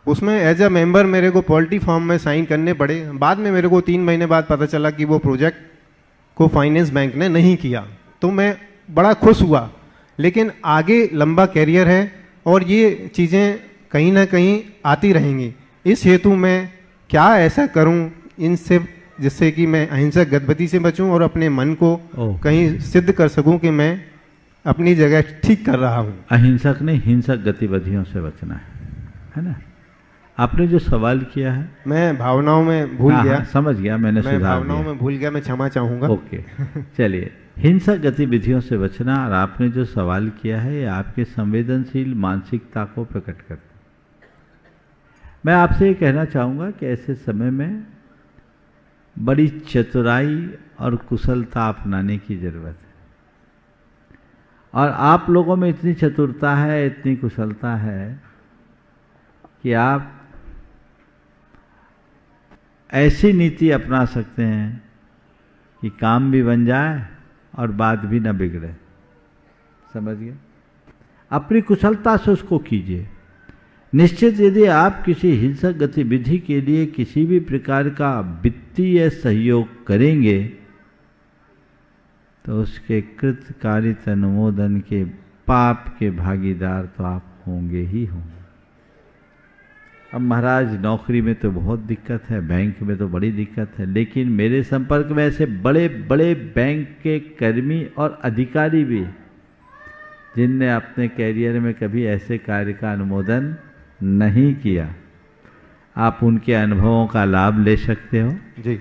उसमें एज अ मेंबर मेरे को पॉलिटी फॉर्म में साइन करने पड़े। बाद में मेरे को 3 महीने बाद पता चला कि वो प्रोजेक्ट को फाइनेंस बैंक ने नहीं किया, तो मैं बड़ा खुश हुआ। लेकिन आगे लंबा कैरियर है और ये चीज़ें कहीं ना कहीं आती रहेंगी। इस हेतु मैं क्या ऐसा करूं इनसे जिससे कि मैं अहिंसक गतिविधि से बचूं और अपने मन को कहीं सिद्ध कर सकूं कि मैं अपनी जगह ठीक कर रहा हूं। अहिंसक नहीं, हिंसक गतिविधियों से बचना है ना? आपने जो सवाल किया है, मैं भावनाओं में भूल गया। समझ गया, मैंने सुधार दिया। भावनाओं में भूल गया, मैं क्षमा चाहूँगा। ओके, चलिए। हिंसक गतिविधियों से बचना, और आपने जो सवाल किया है ये आपके संवेदनशील मानसिकता को प्रकट करता है। मैं आपसे ये कहना चाहूँगा कि ऐसे समय में बड़ी चतुराई और कुशलता अपनाने की जरूरत है। और आप लोगों में इतनी चतुरता है, इतनी कुशलता है कि आप ऐसी नीति अपना सकते हैं कि काम भी बन जाए और बात भी न बिगड़े। समझ गए? अपनी कुशलता से उसको कीजिए। निश्चित यदि आप किसी हिंसक गतिविधि के लिए किसी भी प्रकार का वित्तीय सहयोग करेंगे तो उसके कृतकारित अनुमोदन के पाप के भागीदार तो आप होंगे ही होंगे। अब महाराज नौकरी में तो बहुत दिक्कत है, बैंक में तो बड़ी दिक्कत है, लेकिन मेरे संपर्क में ऐसे बड़े बड़े बैंक के कर्मी और अधिकारी भी जिनने अपने कैरियर में कभी ऐसे कार्य का अनुमोदन नहीं किया। आप उनके अनुभवों का लाभ ले सकते हो जी,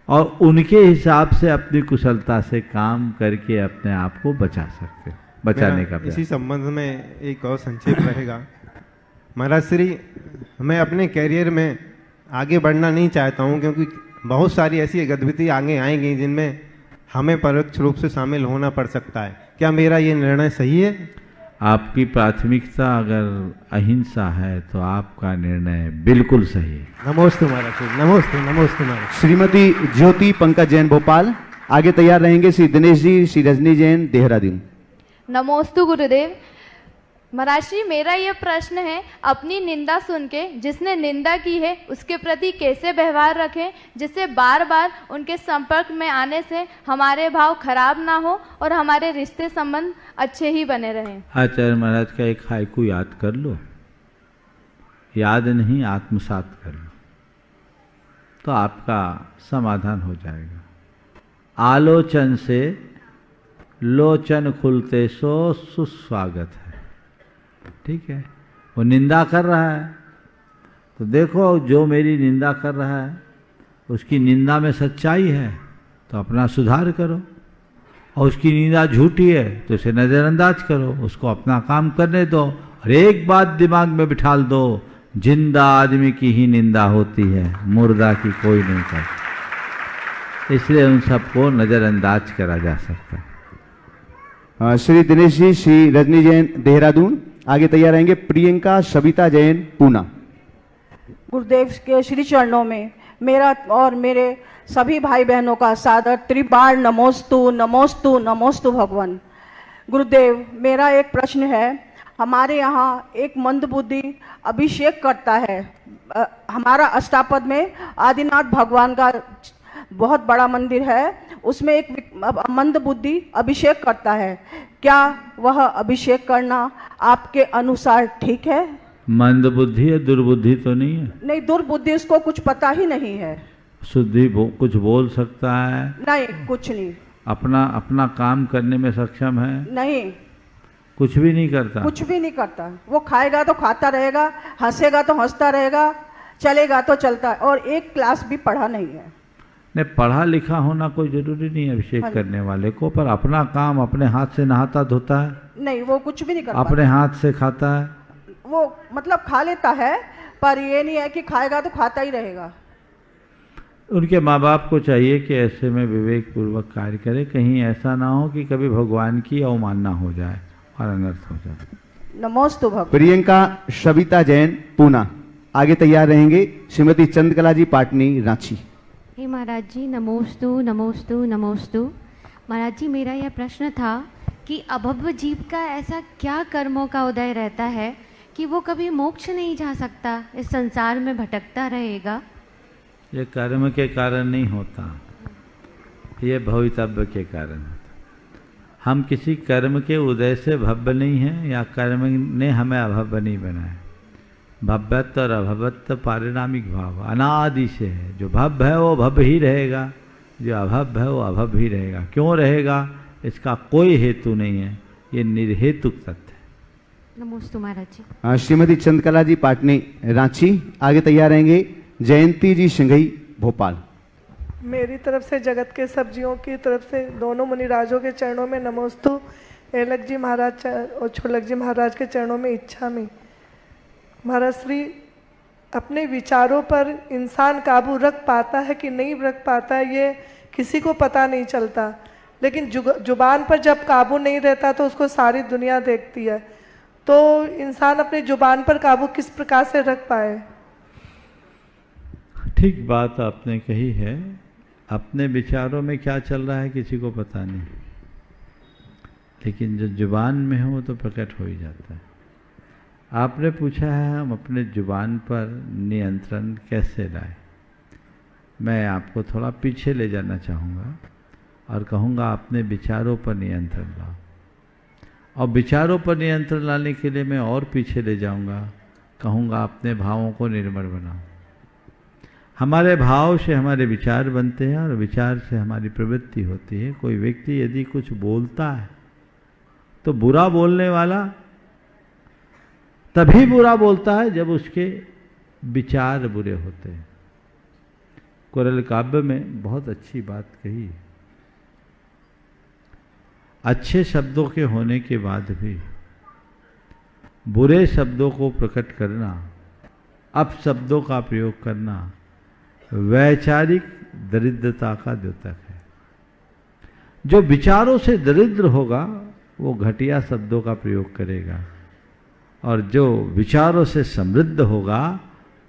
और उनके हिसाब से अपनी कुशलता से काम करके अपने आप को बचा सकते हो। बचाने का इसी संबंध में एक और संक्षेप रहेगा। महाराज श्री, मैं अपने कैरियर में आगे बढ़ना नहीं चाहता हूं, क्योंकि बहुत सारी ऐसी गतिविधि आगे आएंगी जिनमें हमें परोक्ष रूप से शामिल होना पड़ सकता है। क्या मेरा ये निर्णय सही है? आपकी प्राथमिकता अगर अहिंसा है तो आपका निर्णय बिल्कुल सही है। नमोस्तु महाराज, नमोस्तु नमोस्तु महाराज। श्रीमती ज्योति पंकज जैन भोपाल। आगे तैयार रहेंगे श्री दिनेश जी, श्री रजनी जैन, देहरादून। नमोस्तु गुरुदेव। महाराज जी, मेरा यह प्रश्न है, अपनी निंदा सुन के जिसने निंदा की है उसके प्रति कैसे व्यवहार रखें जिससे बार बार उनके संपर्क में आने से हमारे भाव खराब ना हो और हमारे रिश्ते संबंध अच्छे ही बने रहें। आचार्य महाराज का एक हाइकू याद कर लो, याद नहीं आत्मसात कर लो, तो आपका समाधान हो जाएगा। आलोचन से लोचन खुलते सो सुस्वागत है। ठीक है, वो निंदा कर रहा है तो देखो जो मेरी निंदा कर रहा है उसकी निंदा में सच्चाई है तो अपना सुधार करो, और उसकी निंदा झूठी है तो उसे नज़रअंदाज करो, उसको अपना काम करने दो। और एक बात दिमाग में बिठाल दो, जिंदा आदमी की ही निंदा होती है, मुर्दा की कोई नहीं करता। इसलिए उन सबको नज़रअंदाज करा जा सकता है। श्री दिनेश जी, श्री रजनी जैन, देहरादून। आगे तैयार रहेंगे प्रियंका सविता जैन, पूना। गुरुदेव के श्री चरणों में मेरा और मेरे सभी भाई बहनों का सादर त्रिबार नमोस्तु नमोस्तु नमोस्तु भगवान। गुरुदेव, मेरा एक प्रश्न है। हमारे यहाँ एक मंदबुद्धि अभिषेक करता है। हमारा अष्टापद में आदिनाथ भगवान का बहुत बड़ा मंदिर है, उसमें एक मंदबुद्धि अभिषेक करता है। क्या वह अभिषेक करना आपके अनुसार ठीक है? मंदबुद्धि है, दुर्बुद्धि तो नहीं है? नहीं, दुर्बुद्धि, उसको कुछ पता ही नहीं है। शुद्धि कुछ बोल सकता है? नहीं, कुछ नहीं। अपना काम करने में सक्षम है? नहीं, कुछ भी नहीं करता। कुछ भी नहीं करता। वो खाएगा तो खाता रहेगा, हंसेगा तो हंसता रहेगा, चलेगा तो चलता है, और एक क्लास भी पढ़ा नहीं है। नहीं, पढ़ा लिखा होना कोई जरूरी नहीं है अभिषेक करने वाले को, पर अपना काम अपने हाथ से नहाता धोता है? नहीं, वो कुछ भी नहीं करता। अपने हाथ से खाता है? वो मतलब खा लेता है, पर ये नहीं है कि खाएगा तो खाता ही रहेगा। उनके माँ बाप को चाहिए कि ऐसे में विवेक पूर्वक कार्य करे, कहीं ऐसा ना हो कि कभी भगवान की अवमानना हो जाए और अनर्थ हो जाए। नमोस्तु भगवान। प्रियंका सविता जैन, पूना। आगे तैयार रहेंगे श्रीमती चंद्रकला जी, पाटनी, रांची। हे महाराज जी, नमोस्तु नमोस्तु नमोस्तु। महाराज जी, मेरा यह प्रश्न था कि अभव्य जीव का ऐसा क्या कर्मों का उदय रहता है कि वो कभी मोक्ष नहीं जा सकता, इस संसार में भटकता रहेगा? ये कर्म के कारण नहीं होता, ये भवितव्य के कारण होता। हम किसी कर्म के उदय से भव्य नहीं हैं, या कर्म ने हमें अभव्य नहीं बनाया। भव्यत्व और अभव्यत्व पारिणामिक भाव अनादि से है। जो भव्य है वो भव्य ही रहेगा, जो अभव्य है वो अभव्य ही रहेगा। क्यों रहेगा, इसका कोई हेतु नहीं है, ये निर्हेतुक तथ्य है। नमोस्तु महाराज जी। श्रीमती चंद्रकला जी, पाटनी, रांची। आगे तैयार रहेंगे जयंती जी, सिंघई, भोपाल। मेरी तरफ से जगत के सब जीवों की तरफ से दोनों मुनिराजों के चरणों में नमोस्तु। एलक जी महाराज और छोलक जी महाराज के चरणों में इच्छा में। महाराज श्री, अपने विचारों पर इंसान काबू रख पाता है कि नहीं रख पाता है, ये किसी को पता नहीं चलता। लेकिन जुबान पर जब काबू नहीं रहता तो उसको सारी दुनिया देखती है। तो इंसान अपने जुबान पर काबू किस प्रकार से रख पाए? ठीक बात आपने कही है। अपने विचारों में क्या चल रहा है किसी को पता नहीं, लेकिन जो जुबान में हो तो प्रकट हो ही जाता है। आपने पूछा है हम अपने जुबान पर नियंत्रण कैसे लाएं। मैं आपको थोड़ा पीछे ले जाना चाहूँगा और कहूँगा अपने विचारों पर नियंत्रण लाओ। और विचारों पर नियंत्रण लाने के लिए मैं और पीछे ले जाऊँगा, कहूँगा अपने भावों को निर्मल बनाओ। हमारे भाव से हमारे विचार बनते हैं और विचार से हमारी प्रवृत्ति होती है। कोई व्यक्ति यदि कुछ बोलता है तो बुरा बोलने वाला तभी बुरा बोलता है जब उसके विचार बुरे होते हैं। कुरल काव्य में बहुत अच्छी बात कही है। अच्छे शब्दों के होने के बाद भी बुरे शब्दों को प्रकट करना, अपशब्दों का प्रयोग करना वैचारिक दरिद्रता का द्योतक है। जो विचारों से दरिद्र होगा वो घटिया शब्दों का प्रयोग करेगा, और जो विचारों से समृद्ध होगा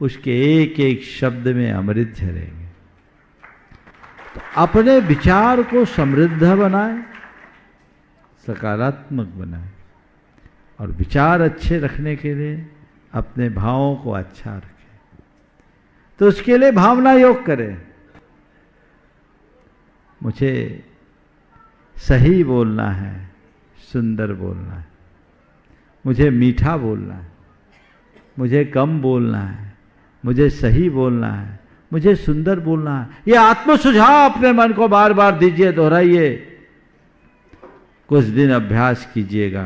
उसके एक एक शब्द में अमृत झरेंगे। अपने विचार को समृद्ध बनाए, सकारात्मक बनाए, और विचार अच्छे रखने के लिए अपने भावों को अच्छा रखें। तो उसके लिए भावना योग करें। मुझे सही बोलना है, सुंदर बोलना है, मुझे मीठा बोलना है, मुझे कम बोलना है, मुझे सही बोलना है, मुझे सुंदर बोलना है। ये आत्म सुझाव अपने मन को बार बार दीजिए, दोहराइए। कुछ दिन अभ्यास कीजिएगा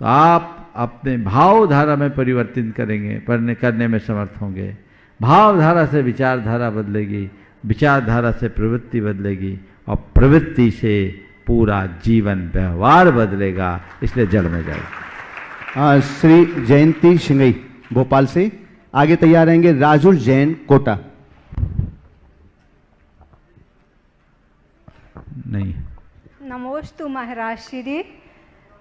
तो आप अपने भावधारा में परिवर्तन करने में समर्थ होंगे। भावधारा से विचारधारा बदलेगी, विचारधारा से प्रवृत्ति बदलेगी, और प्रवृत्ति से पूरा जीवन व्यवहार बदलेगा, इसलिए जड़ में जाएगा। श्री जयंती सिंगई भोपाल से आगे तैयार रहेंगे राजुल जैन कोटा। नहीं। नमोस्तु महाराज श्री,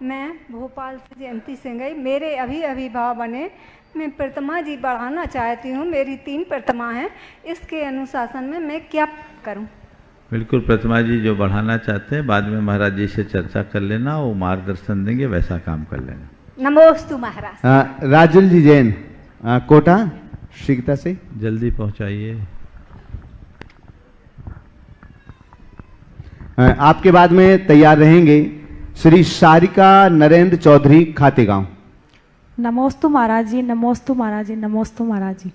मैं भोपाल से जयंती सिंगई। मेरे अभी अभिभाव बने, मैं प्रतिमा जी बढ़ाना चाहती हूँ। मेरी 3 प्रतिमा हैं, इसके अनुशासन में मैं क्या करूँ? बिल्कुल, प्रतिमा जी जो बढ़ाना चाहते हैं बाद में महाराज जी से चर्चा कर लेना, वो मार्गदर्शन देंगे, वैसा काम कर लेना। नमोस्तु महाराज। राजुल जी जैन कोटा शीघ्रता से जल्दी पहुंचाइए। आपके बाद में तैयार रहेंगे श्री सारिका नरेंद्र चौधरी खातेगांव। नमोस्तु महाराज जी, नमोस्तु महाराज जी, नमोस्तु महाराज जी।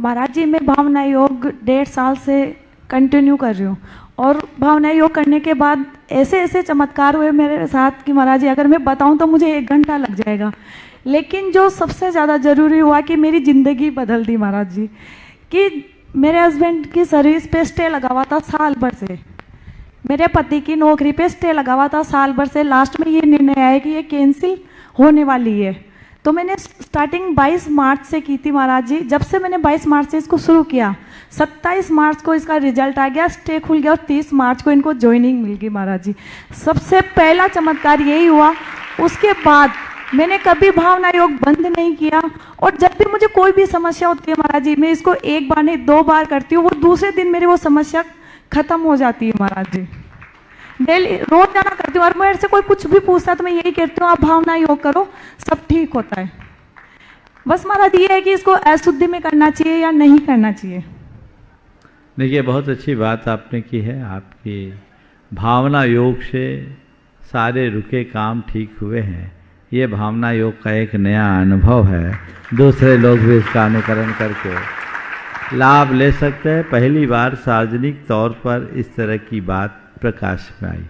महाराज जी, मैं भावना योग 1.5 साल से कंटिन्यू कर रही हूँ, और भावना योग करने के बाद ऐसे ऐसे चमत्कार हुए मेरे साथ कि महाराज जी अगर मैं बताऊँ तो मुझे 1 घंटा लग जाएगा। लेकिन जो सबसे ज़्यादा ज़रूरी हुआ कि मेरी ज़िंदगी बदल दी महाराज जी, कि मेरे हस्बैंड की सर्विस पे स्टे लगा हुआ था साल भर से, मेरे पति की नौकरी पे स्टे लगा हुआ था साल भर से। लास्ट में ये निर्णय आया कि ये कैंसिल होने वाली है। तो मैंने स्टार्टिंग 22 मार्च से की थी महाराज जी। जब से मैंने 22 मार्च से इसको शुरू किया, 27 मार्च को इसका रिजल्ट आ गया, स्टे खुल गया, और 30 मार्च को इनको ज्वाइनिंग मिल गई महाराज जी। सबसे पहला चमत्कार यही हुआ। उसके बाद मैंने कभी भावना योग बंद नहीं किया, और जब भी मुझे कोई भी समस्या होती है महाराज जी, मैं इसको 1 बार नहीं 2 बार करती हूँ, वो दूसरे दिन मेरी वो समस्या खत्म हो जाती है महाराज जी। डेली रोज जाना करती हूँ, और मेरे से कोई कुछ भी पूछता तो मैं यही कहती हूँ आप भावना योग करो, सब ठीक होता है। बस महाराज ये है कि इसको अशुद्धि में करना चाहिए या नहीं करना चाहिए। देखिए, बहुत अच्छी बात आपने की है। आपकी भावना योग से सारे रुके काम ठीक हुए हैं। ये भावना योग का एक नया अनुभव है, दूसरे लोग भी इसका अनुकरण करके लाभ ले सकते हैं। पहली बार सार्वजनिक तौर पर इस तरह की बात प्रकाश में आई।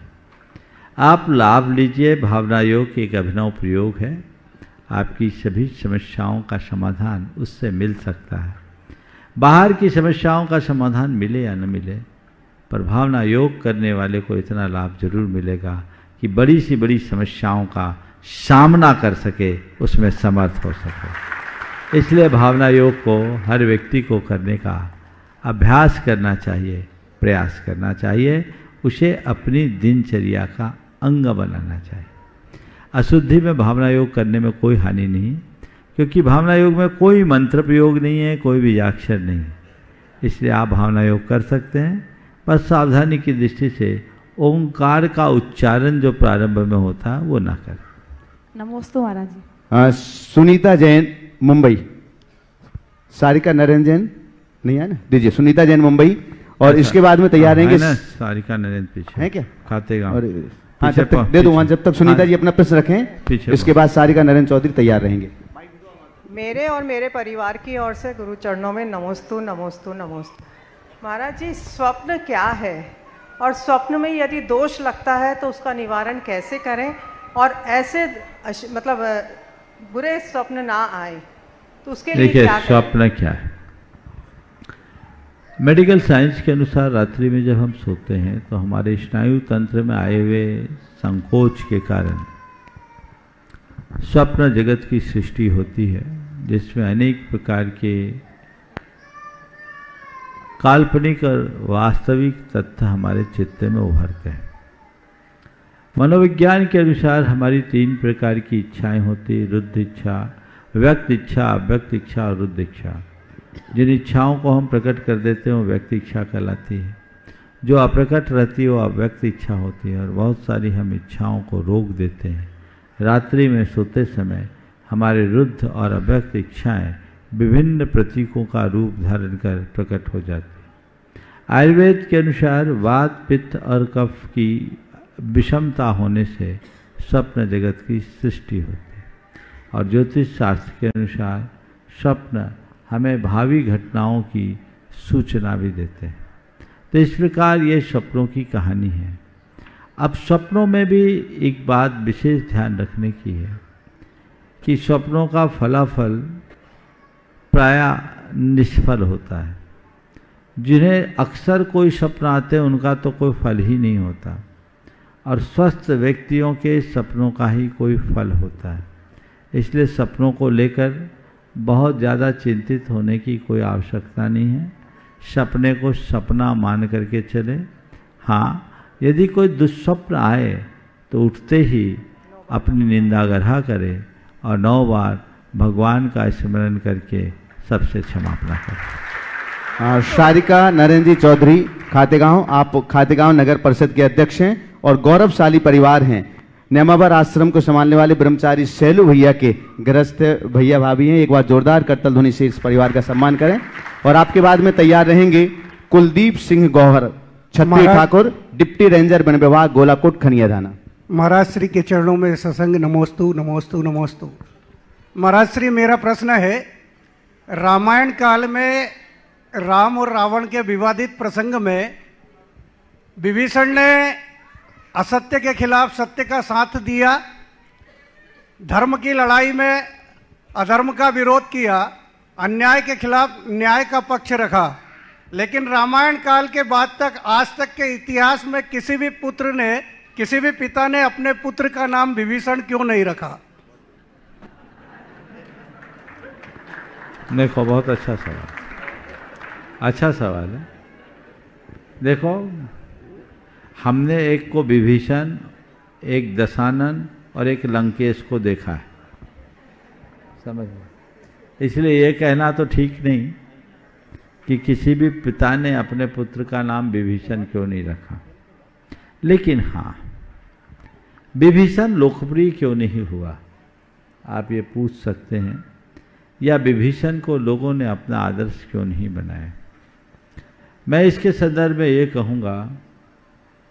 आप लाभ लीजिए। भावना योग एक अभिनव प्रयोग है। आपकी सभी समस्याओं का समाधान उससे मिल सकता है। बाहर की समस्याओं का समाधान मिले या न मिले, पर भावना योग करने वाले को इतना लाभ जरूर मिलेगा कि बड़ी सी बड़ी समस्याओं का सामना कर सके, उसमें समर्थ हो सके। इसलिए भावना योग को हर व्यक्ति को करने का अभ्यास करना चाहिए, प्रयास करना चाहिए, उसे अपनी दिनचर्या का अंग बनाना चाहिए। अशुद्धि में भावना योग करने में कोई हानि नहीं, क्योंकि भावना योग में कोई मंत्र प्रयोग नहीं है, कोई बीजाक्षर नहीं है। इसलिए आप भावना योग कर सकते हैं, बस सावधानी की दृष्टि से ओंकार का उच्चारण जो प्रारंभ में होता है वो ना करें। नमस्ते महाराज जी। सुनीता जैन मुंबई। सारिका नरेंद्र जैन नहीं है ना, दीजिए सुनीता जैन मुंबई। और इसके बाद में तैयार रहेंगे सारिका नरेंद्र पीछे है क्या खातेगांव। हाँ, जब तक दे दो वहां, जब तक सुनीता जी अपना प्रश्न रखें, इसके बाद सारिका नरेंद्र चौधरी तैयार रहेंगे। मेरे और मेरे परिवार की ओर से गुरु चरणों में नमोस्तु नमोस्तु नमोस्तु। महाराज जी, स्वप्न क्या है और स्वप्न में यदि दोष लगता है तो उसका निवारण कैसे करें, और ऐसे मतलब बुरे स्वप्न ना आए तो उसके लिए क्या करें? स्वप्न क्या है? मेडिकल साइंस के अनुसार रात्रि में जब हम सोते हैं तो हमारे स्नायु तंत्र में आए हुए संकोच के कारण स्वप्न जगत की सृष्टि होती है, जिसमें अनेक प्रकार के काल्पनिक और वास्तविक तथ्य हमारे चित्त में उभरते हैं। मनोविज्ञान के अनुसार हमारी 3 प्रकार की इच्छाएं होती, रुद्ध इच्छा, व्यक्त इच्छा, अव्यक्त इच्छा और रुद्ध इच्छा। जिन इच्छाओं को हम प्रकट कर देते हैं वो व्यक्त इच्छा कहलाती है। जो अप्रकट रहती है वो अव्यक्त इच्छा होती है, और बहुत सारी हम इच्छाओं को रोक देते हैं। रात्रि में सोते समय हमारे रुद्ध और अव्यक्त इच्छाएं विभिन्न प्रतीकों का रूप धारण कर प्रकट हो जाती है। आयुर्वेद के अनुसार वात, पित्त और कफ की विषमता होने से स्वप्न जगत की सृष्टि होती है, और ज्योतिष शास्त्र के अनुसार स्वप्न हमें भावी घटनाओं की सूचना भी देते हैं। तो इस प्रकार ये स्वप्नों की कहानी है। अब स्वप्नों में भी एक बात विशेष ध्यान रखने की है कि स्वप्नों का फलाफल प्रायः निष्फल होता है। जिन्हें अक्सर कोई स्वप्न आते हैं उनका तो कोई फल ही नहीं होता, और स्वस्थ व्यक्तियों के सपनों का ही कोई फल होता है। इसलिए सपनों को लेकर बहुत ज़्यादा चिंतित होने की कोई आवश्यकता नहीं है। सपने को सपना मान करके चले। हाँ, यदि कोई दुस्वप्न आए तो उठते ही अपनी निंदा ग्रह करे और 9 बार भगवान का स्मरण करके सबसे क्षमा प्रार्थना करें। शारिका नरेंद्र जी चौधरी खातेगांव, आप खातेगांव नगर परिषद के अध्यक्ष हैं और गौरवशाली परिवार हैं। नेमावर आश्रम को संभालने वाले ब्रह्मचारी शैलू भैया के गृहस्थ भैया भाभी हैं। एक बार जोरदार करतल ध्वनि से इस परिवार का सम्मान करें। और आपके बाद में तैयार रहेंगे कुलदीप सिंह गौहर, छत्री ठाकुर, डिप्टी रेंजर वन विभाग, गोलाकोट, खनिया थाना। महाराज श्री के चरणों में सत्संग नमोस्तु नमोस्तु नमोस्तु। महाराज श्री, मेरा प्रश्न है, रामायण काल में राम और रावण के विवादित प्रसंग में विभीषण ने असत्य के खिलाफ सत्य का साथ दिया, धर्म की लड़ाई में अधर्म का विरोध किया, अन्याय के खिलाफ न्याय का पक्ष रखा। लेकिन रामायण काल के बाद तक, आज तक के इतिहास में किसी भी पुत्र ने, किसी भी पिता ने अपने पुत्र का नाम विभीषण क्यों नहीं रखा? देखो, बहुत अच्छा सवाल, अच्छा सवाल है। देखो, हमने एक को विभीषण, एक दशानन और एक लंकेश को देखा है, समझ में। इसलिए ये कहना तो ठीक नहीं कि किसी भी पिता ने अपने पुत्र का नाम विभीषण क्यों नहीं रखा। लेकिन हाँ, विभीषण लोकप्रिय क्यों नहीं हुआ, आप ये पूछ सकते हैं। या विभीषण को लोगों ने अपना आदर्श क्यों नहीं बनाया। मैं इसके संदर्भ में ये कहूँगा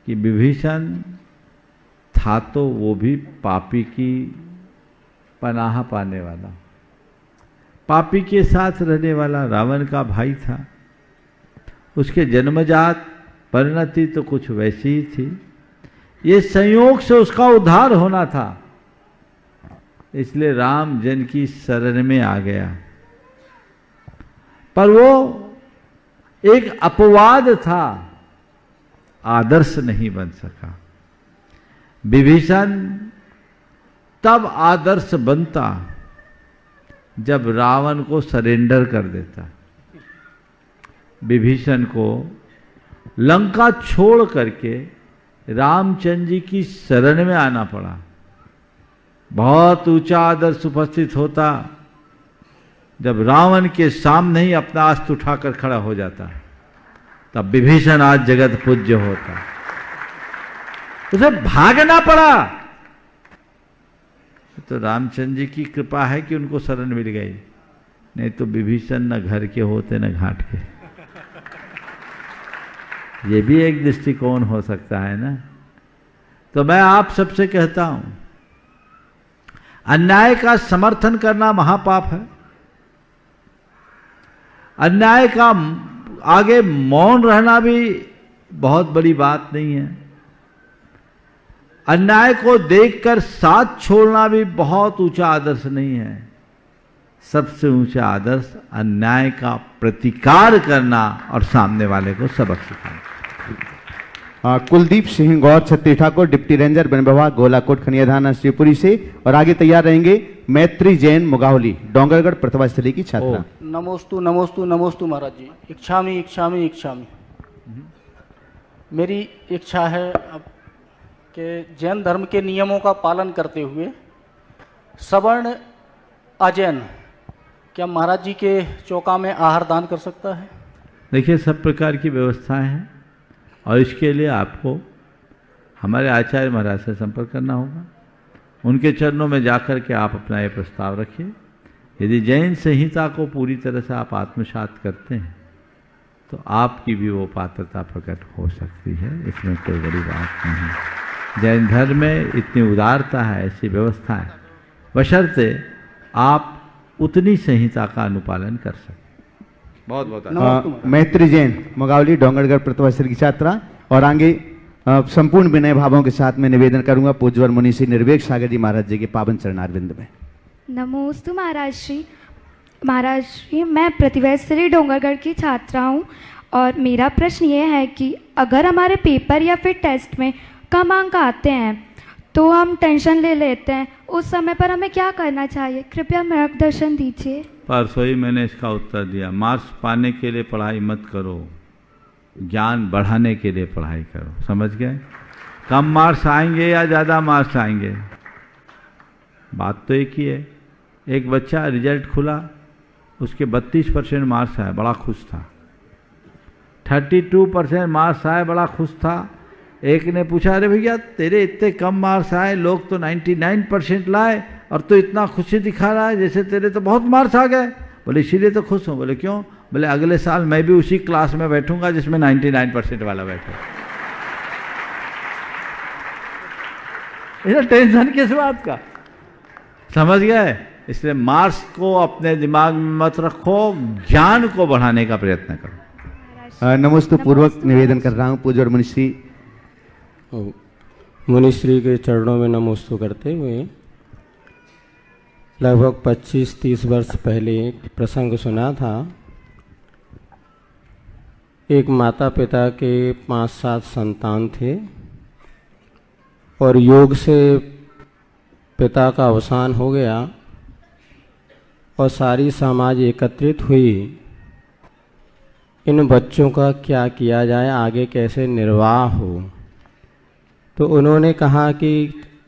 कि विभीषण था तो वो भी पापी की पनाह पाने वाला, पापी के साथ रहने वाला रावण का भाई था। उसके जन्मजात परिणति तो कुछ वैसी ही थी। ये संयोग से उसका उद्धार होना था, इसलिए राम जन की शरण में आ गया। पर वो एक अपवाद था, आदर्श नहीं बन सका। विभीषण तब आदर्श बनता जब रावण को सरेंडर कर देता। विभीषण को लंका छोड़ करके रामचंद्र जी की शरण में आना पड़ा। बहुत ऊंचा आदर्श उपस्थित होता जब रावण के सामने ही अपना अस्त्र उठाकर खड़ा हो जाता, तब विभीषण आज जगत पूज्य होता। उसे भागना पड़ा, तो रामचंद्र जी की कृपा है कि उनको शरण मिल गई, नहीं तो विभीषण न घर के होते न घाट के। ये भी एक दृष्टिकोण हो सकता है ना। तो मैं आप सबसे कहता हूं, अन्याय का समर्थन करना महापाप है। अन्याय का आगे मौन रहना भी बहुत बड़ी बात नहीं है। अन्याय को देखकर साथ छोड़ना भी बहुत ऊंचा आदर्श नहीं है। सबसे ऊंचा आदर्श अन्याय का प्रतिकार करना और सामने वाले को सबक सिखाना। कुलदीप सिंह गौर, छत्री ठाकुर, डिप्टी रेंजर वन विभाग, गोलाकोट, खनिया थाना, शिवपुरी से। और आगे तैयार रहेंगे मैत्री जैन, मुगावली, डोंगरगढ़ प्रथमा स्थली की छात्रा। नमोस्तु नमोस्तु नमोस्तु महाराज जी। इच्छामि इच्छामि इच्छामि। मेरी इच्छा है अब कि जैन धर्म के नियमों का पालन करते हुए सवर्ण अजैन क्या महाराज जी के चौका में आहार दान कर सकता है? देखिए, सब प्रकार की व्यवस्थाएं हैं। और इसके लिए आपको हमारे आचार्य महाराज से संपर्क करना होगा। उनके चरणों में जाकर के आप अपना ये प्रस्ताव रखिए। यदि जैन संहिता को पूरी तरह से आप आत्मसात करते हैं तो आपकी भी वो पात्रता प्रकट हो सकती है, इसमें कोई बड़ी बात नहीं। जैन धर्म में इतनी उदारता है, ऐसी व्यवस्था है, बशर्ते आप उतनी संहिता का अनुपालन कर सकें। बहुत बहुत मैत्री जैन मोगावली डोंगरगढ़ प्रतिभाश्री की छात्रा। और आगे संपूर्ण विनय भावों के साथ में निवेदन करूंगा पूज्यवर मुनि श्री निर्वेक सागर जी महाराज जी के पावन चरणारविंद में। नमोस्तु महाराज श्री। महाराज श्री, मैं प्रतिभाश्री डोंगरगढ़ की छात्रा हूँ और मेरा प्रश्न ये है कि अगर हमारे पेपर या फिर टेस्ट में कम अंक आते हैं तो हम टेंशन ले लेते हैं, उस समय पर हमें क्या करना चाहिए? कृपया मार्गदर्शन दीजिए। परसों ही मैंने इसका उत्तर दिया। मार्क्स पाने के लिए पढ़ाई मत करो, ज्ञान बढ़ाने के लिए पढ़ाई करो। समझ गए? कम मार्क्स आएंगे या ज़्यादा मार्क्स आएंगे, बात तो एक ही है। एक बच्चा रिजल्ट खुला, उसके 32% मार्क्स आए, बड़ा खुश था। 32% मार्क्स आए, बड़ा खुश था। एक ने पूछा, अरे भैया तेरे इतने कम मार्क्स आए, लोग तो 99% लाए और तो इतना खुशी दिखा रहा है जैसे तेरे तो बहुत मार्क्स आ गए। बोले इसीलिए तो खुश हूँ। बोले क्यों? बोले अगले साल मैं भी उसी क्लास में बैठूंगा जिसमें 99% वाला बैठे। इधर टेंशन किस बात का? समझ गए? इसलिए मार्क्स को अपने दिमाग में मत रखो, ज्ञान को बढ़ाने का प्रयत्न करो। नमोस्तु पूर्वक निवेदन कर रहा हूँ पूज्य मुनिश्री के चरणों में नमोस्तु करते हुए लगभग 25-30 वर्ष पहले एक प्रसंग सुना था। एक माता पिता के 5-7 संतान थे और योग से पिता का अवसान हो गया और सारी समाज एकत्रित हुई। इन बच्चों का क्या किया जाए, आगे कैसे निर्वाह हो। तो उन्होंने कहा कि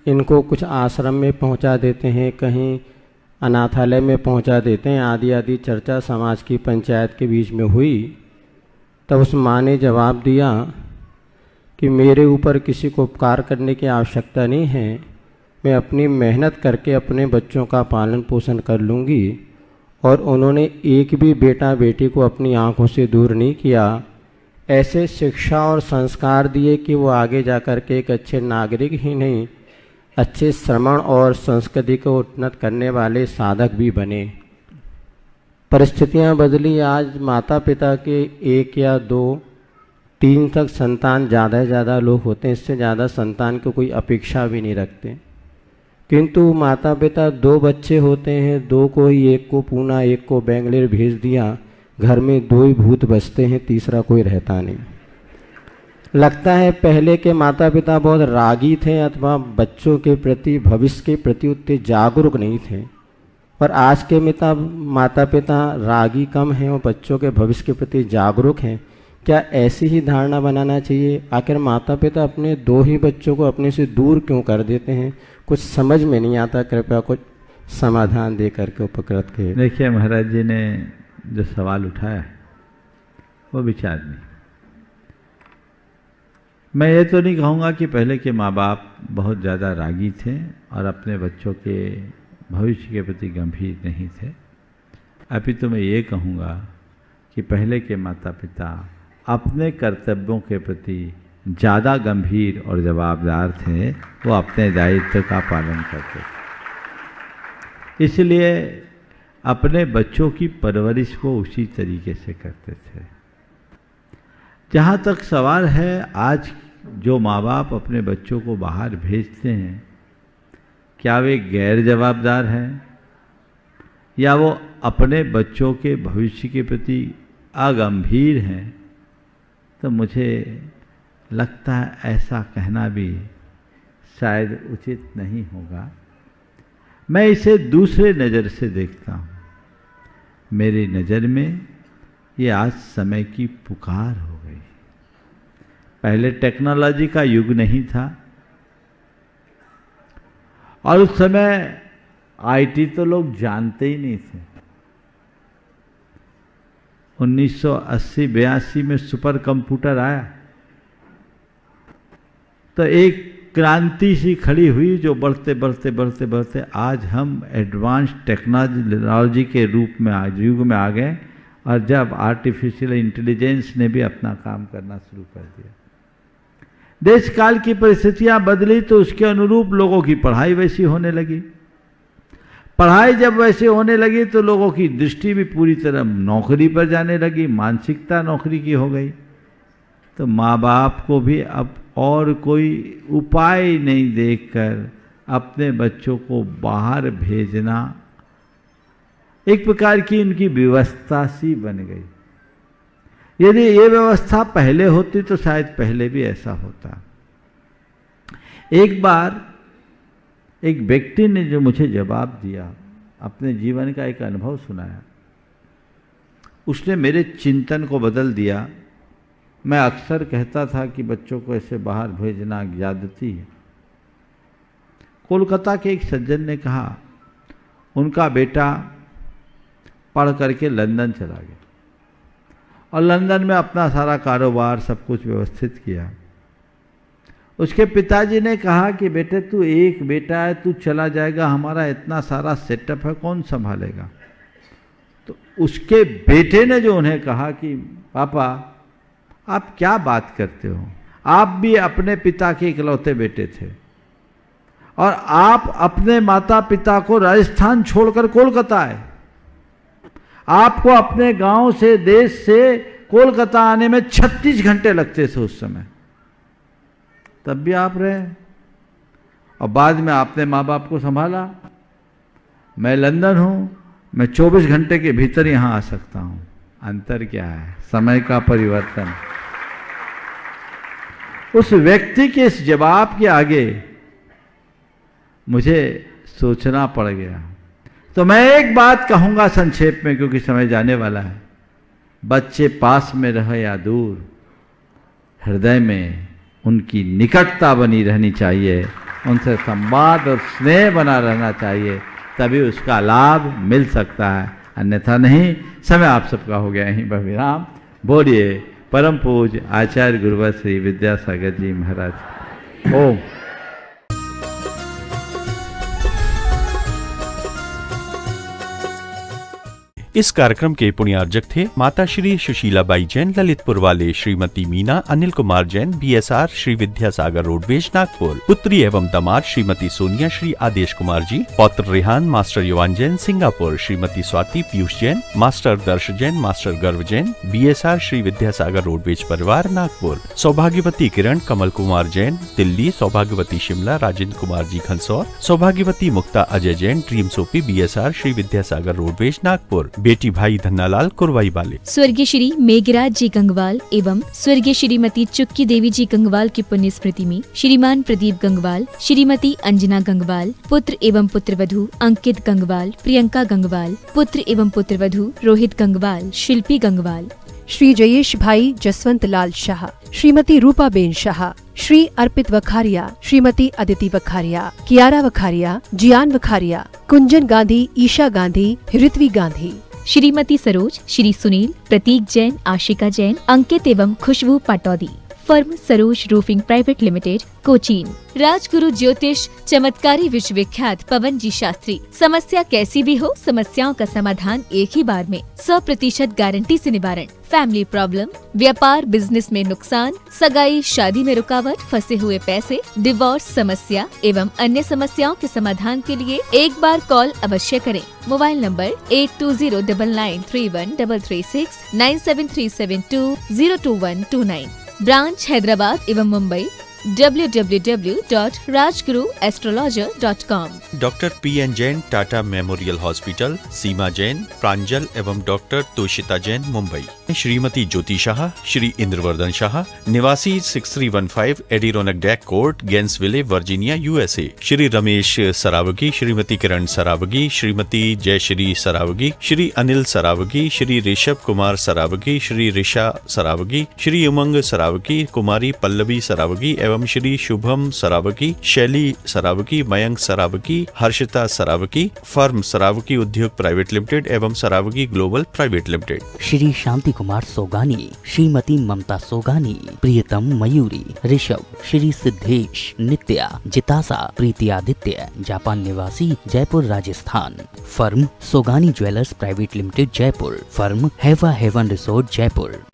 इनको कुछ आश्रम में पहुंचा देते हैं, कहीं अनाथालय में पहुंचा देते हैं, आदि आदि चर्चा समाज की पंचायत के बीच में हुई। तब उस माँ ने जवाब दिया कि मेरे ऊपर किसी को उपकार करने की आवश्यकता नहीं है, मैं अपनी मेहनत करके अपने बच्चों का पालन पोषण कर लूँगी। और उन्होंने एक भी बेटा बेटी को अपनी आंखों से दूर नहीं किया। ऐसे शिक्षा और संस्कार दिए कि वो आगे जाकर के एक अच्छे नागरिक ही नहीं, अच्छे श्रवण और संस्कृति को उन्नत करने वाले साधक भी बने। परिस्थितियां बदली। आज माता पिता के 1 या 2, 3 तक संतान ज़्यादा से ज़्यादा लोग होते हैं, इससे ज़्यादा संतान को कोई अपेक्षा भी नहीं रखते। किंतु माता पिता 2 बच्चे होते हैं, 2 को ही, एक को पूना एक को बेंगलोर भेज दिया, घर में 2 ही भूत बसते हैं, तीसरा कोई रहता नहीं। लगता है पहले के माता पिता बहुत रागी थे अथवा बच्चों के प्रति, भविष्य के प्रति उतने जागरूक नहीं थे। पर आज के माता पिता रागी कम हैं और बच्चों के भविष्य के प्रति जागरूक हैं। क्या ऐसी ही धारणा बनाना चाहिए? आखिर माता पिता अपने 2 ही बच्चों को अपने से दूर क्यों कर देते हैं? कुछ समझ में नहीं आता। कृपया कुछ समाधान दे करके उपकृत के। देखिए महाराज जी ने जो सवाल उठाया है वो विचारणीय। मैं ये तो नहीं कहूँगा कि पहले के माँ बाप बहुत ज़्यादा रागी थे और अपने बच्चों के भविष्य के प्रति गंभीर नहीं थे। अपितु मैं ये कहूँगा कि पहले के माता पिता अपने कर्तव्यों के प्रति ज़्यादा गंभीर और जवाबदार थे, वो अपने दायित्व का पालन करते थे, इसलिए अपने बच्चों की परवरिश को उसी तरीके से करते थे। जहाँ तक सवाल है आज जो माँ बाप अपने बच्चों को बाहर भेजते हैं, क्या वे गैर जवाबदार हैं या वो अपने बच्चों के भविष्य के प्रति अगंभीर हैं, तो मुझे लगता है ऐसा कहना भी शायद उचित नहीं होगा। मैं इसे दूसरे नज़र से देखता हूँ। मेरी नज़र में ये आज समय की पुकार हो गई। पहले टेक्नोलॉजी का युग नहीं था और उस समय आईटी तो लोग जानते ही नहीं थे। 1980-82 में सुपर कंप्यूटर आया, तो एक क्रांति सी खड़ी हुई जो बढ़ते बढ़ते बढ़ते बढ़ते आज हम एडवांस टेक्नोलॉजी के रूप में आज युग में आ गए, और जब आर्टिफिशियल इंटेलिजेंस ने भी अपना काम करना शुरू कर दिया, देश काल की परिस्थितियां बदली तो उसके अनुरूप लोगों की पढ़ाई वैसी होने लगी। पढ़ाई जब वैसे होने लगी तो लोगों की दृष्टि भी पूरी तरह नौकरी पर जाने लगी, मानसिकता नौकरी की हो गई। तो माँ बाप को भी अब और कोई उपाय नहीं देखकर अपने बच्चों को बाहर भेजना एक प्रकार की उनकी व्यवस्था सी बन गई। यदि ये व्यवस्था पहले होती तो शायद पहले भी ऐसा होता। एक बार एक व्यक्ति ने जो मुझे जवाब दिया, अपने जीवन का एक अनुभव सुनाया, उसने मेरे चिंतन को बदल दिया। मैं अक्सर कहता था कि बच्चों को ऐसे बाहर भेजना ज्यादती है। कोलकाता के एक सज्जन ने कहा उनका बेटा पढ़ करके लंदन चला गया और लंदन में अपना सारा कारोबार सब कुछ व्यवस्थित किया। उसके पिताजी ने कहा कि बेटे तू एक बेटा है, तू चला जाएगा, हमारा इतना सारा सेटअप है, कौन संभालेगा। तो उसके बेटे ने जो उन्हें कहा कि पापा आप क्या बात करते हो, आप भी अपने पिता के इकलौते बेटे थे और आप अपने माता पिता को राजस्थान छोड़कर कोलकाता आए। आपको अपने गांव से, देश से कोलकाता आने में 36 घंटे लगते थे उस समय, तब भी आप रहे और बाद में आपने माँ बाप को संभाला। मैं लंदन हूं, मैं 24 घंटे के भीतर यहां आ सकता हूं। अंतर क्या है? समय का परिवर्तन। उस व्यक्ति के इस जवाब के आगे मुझे सोचना पड़ गया। तो मैं एक बात कहूंगा संक्षेप में, क्योंकि समय जाने वाला है। बच्चे पास में रहे या दूर, हृदय में उनकी निकटता बनी रहनी चाहिए, उनसे संवाद और स्नेह बना रहना चाहिए, तभी उसका लाभ मिल सकता है, अन्यथा नहीं। समय आप सबका हो गया यहीं पर विराम। बोलिए परम पूज्य आचार्य गुरुवर श्री विद्यासागर जी महाराज। ओम। इस कार्यक्रम के पुण्यार्जक थे माता श्री सुशीलाबाई जैन ललितपुर वाले, श्रीमती मीना अनिल कुमार जैन BSR श्री विद्यासागर रोडवेज नागपुर, पुत्री एवं दामाद श्रीमती सोनिया श्री आदेश कुमार जी, पौत्र रेहान मास्टर युवान जैन सिंगापुर, श्रीमती स्वाति पीयूष जैन, मास्टर दर्श जैन, मास्टर गर्व जैन BSR श्री विद्यासागर रोडवेज परिवार नागपुर, सौभाग्यवती किरण कमल कुमार जैन दिल्ली, सौभाग्यवती शिमला राजेंद्र कुमार जी खनसौर, सौभाग्यवती Mukta Ajay Jain dream soapy BSR Shri Vidyasagar roadways Nagpur, बेटी भाई धन्नालाल कुरवाई वाले, स्वर्गीय श्री मेघराज जी गंगवाल एवं स्वर्गीय श्रीमती चुक्की देवी जी गंगवाल की पुण्य स्मृति में श्रीमान प्रदीप गंगवाल, श्रीमती अंजना गंगवाल, पुत्र एवं पुत्रवधू अंकित गंगवाल, प्रियंका गंगवाल, पुत्र एवं पुत्रवधू रोहित गंगवाल, शिल्पी गंगवाल, श्री जयेश भाई जसवंत लाल शाह, श्रीमती रूपा बेन शाह, श्री अर्पित वखारिया, श्रीमती अदिति वखारिया, कियारा वखारिया, जियान वखारिया, कुंजन गांधी, ईशा गांधी, ऋत्वी गांधी, श्रीमती सरोज, श्री सुनील, प्रतीक जैन, आशिका जैन, अंकित एवं Khushboo Pataudi, firm Saroj roofing private limited, Cochin. Rajguru ज्योतिष चमत्कारी विश्वविख्यात पवन जी शास्त्री। समस्या कैसी भी हो, समस्याओं का समाधान एक ही बार में, 100% गारंटी से निवारण। फैमिली प्रॉब्लम, व्यापार बिजनेस में नुकसान, सगाई शादी में रुकावट, फंसे हुए पैसे, डिवोर्स समस्या एवं अन्य समस्याओं के समाधान के लिए एक बार कॉल अवश्य करें। Mobile number 8209931336 9737202129। ब्रांच हैदराबाद एवं Mumbai www.rajguruastrologer.com। Doctor PN Jain Tata memorial hospital, Seema Jain, Pranjal एवं डॉक्टर तोषिता जैन मुंबई। श्रीमती ज्योति शाह, श्री इंद्रवर्धन शाह, निवासी 6315 Adirondack deck court, Gainesville, Virginia, USA। Shri Ramesh Sarawgi, Shrimati Kiran Sarawgi, Shrimati Jayashree Sarawgi, Shri Anil Sarawgi, Shri Rishabh Kumar Sarawgi, Shri Risha Sarawgi, Shri Umang Sarawgi, Kumari Pallavi Sarawgi एवं श्री शुभम सरावगी, शैली सरावगी, मयंक सरावगी, हर्षिता सरावगी, फर्म सरावगी उद्योग प्राइवेट लिमिटेड एवं Sarawgi global private limited. Shri Shanti Kumar Sogani, Shrimati Mamta Sogani, Priyatam Mayuri, Rishabh, Shri Siddhesh, Nitya, Jitasa, Preeti Aditya, Japan निवासी, Jaipur Rajasthan. Firm Sogani jewellers private limited Jaipur. Firm हेवा हेवन रिसोर्ट जयपुर।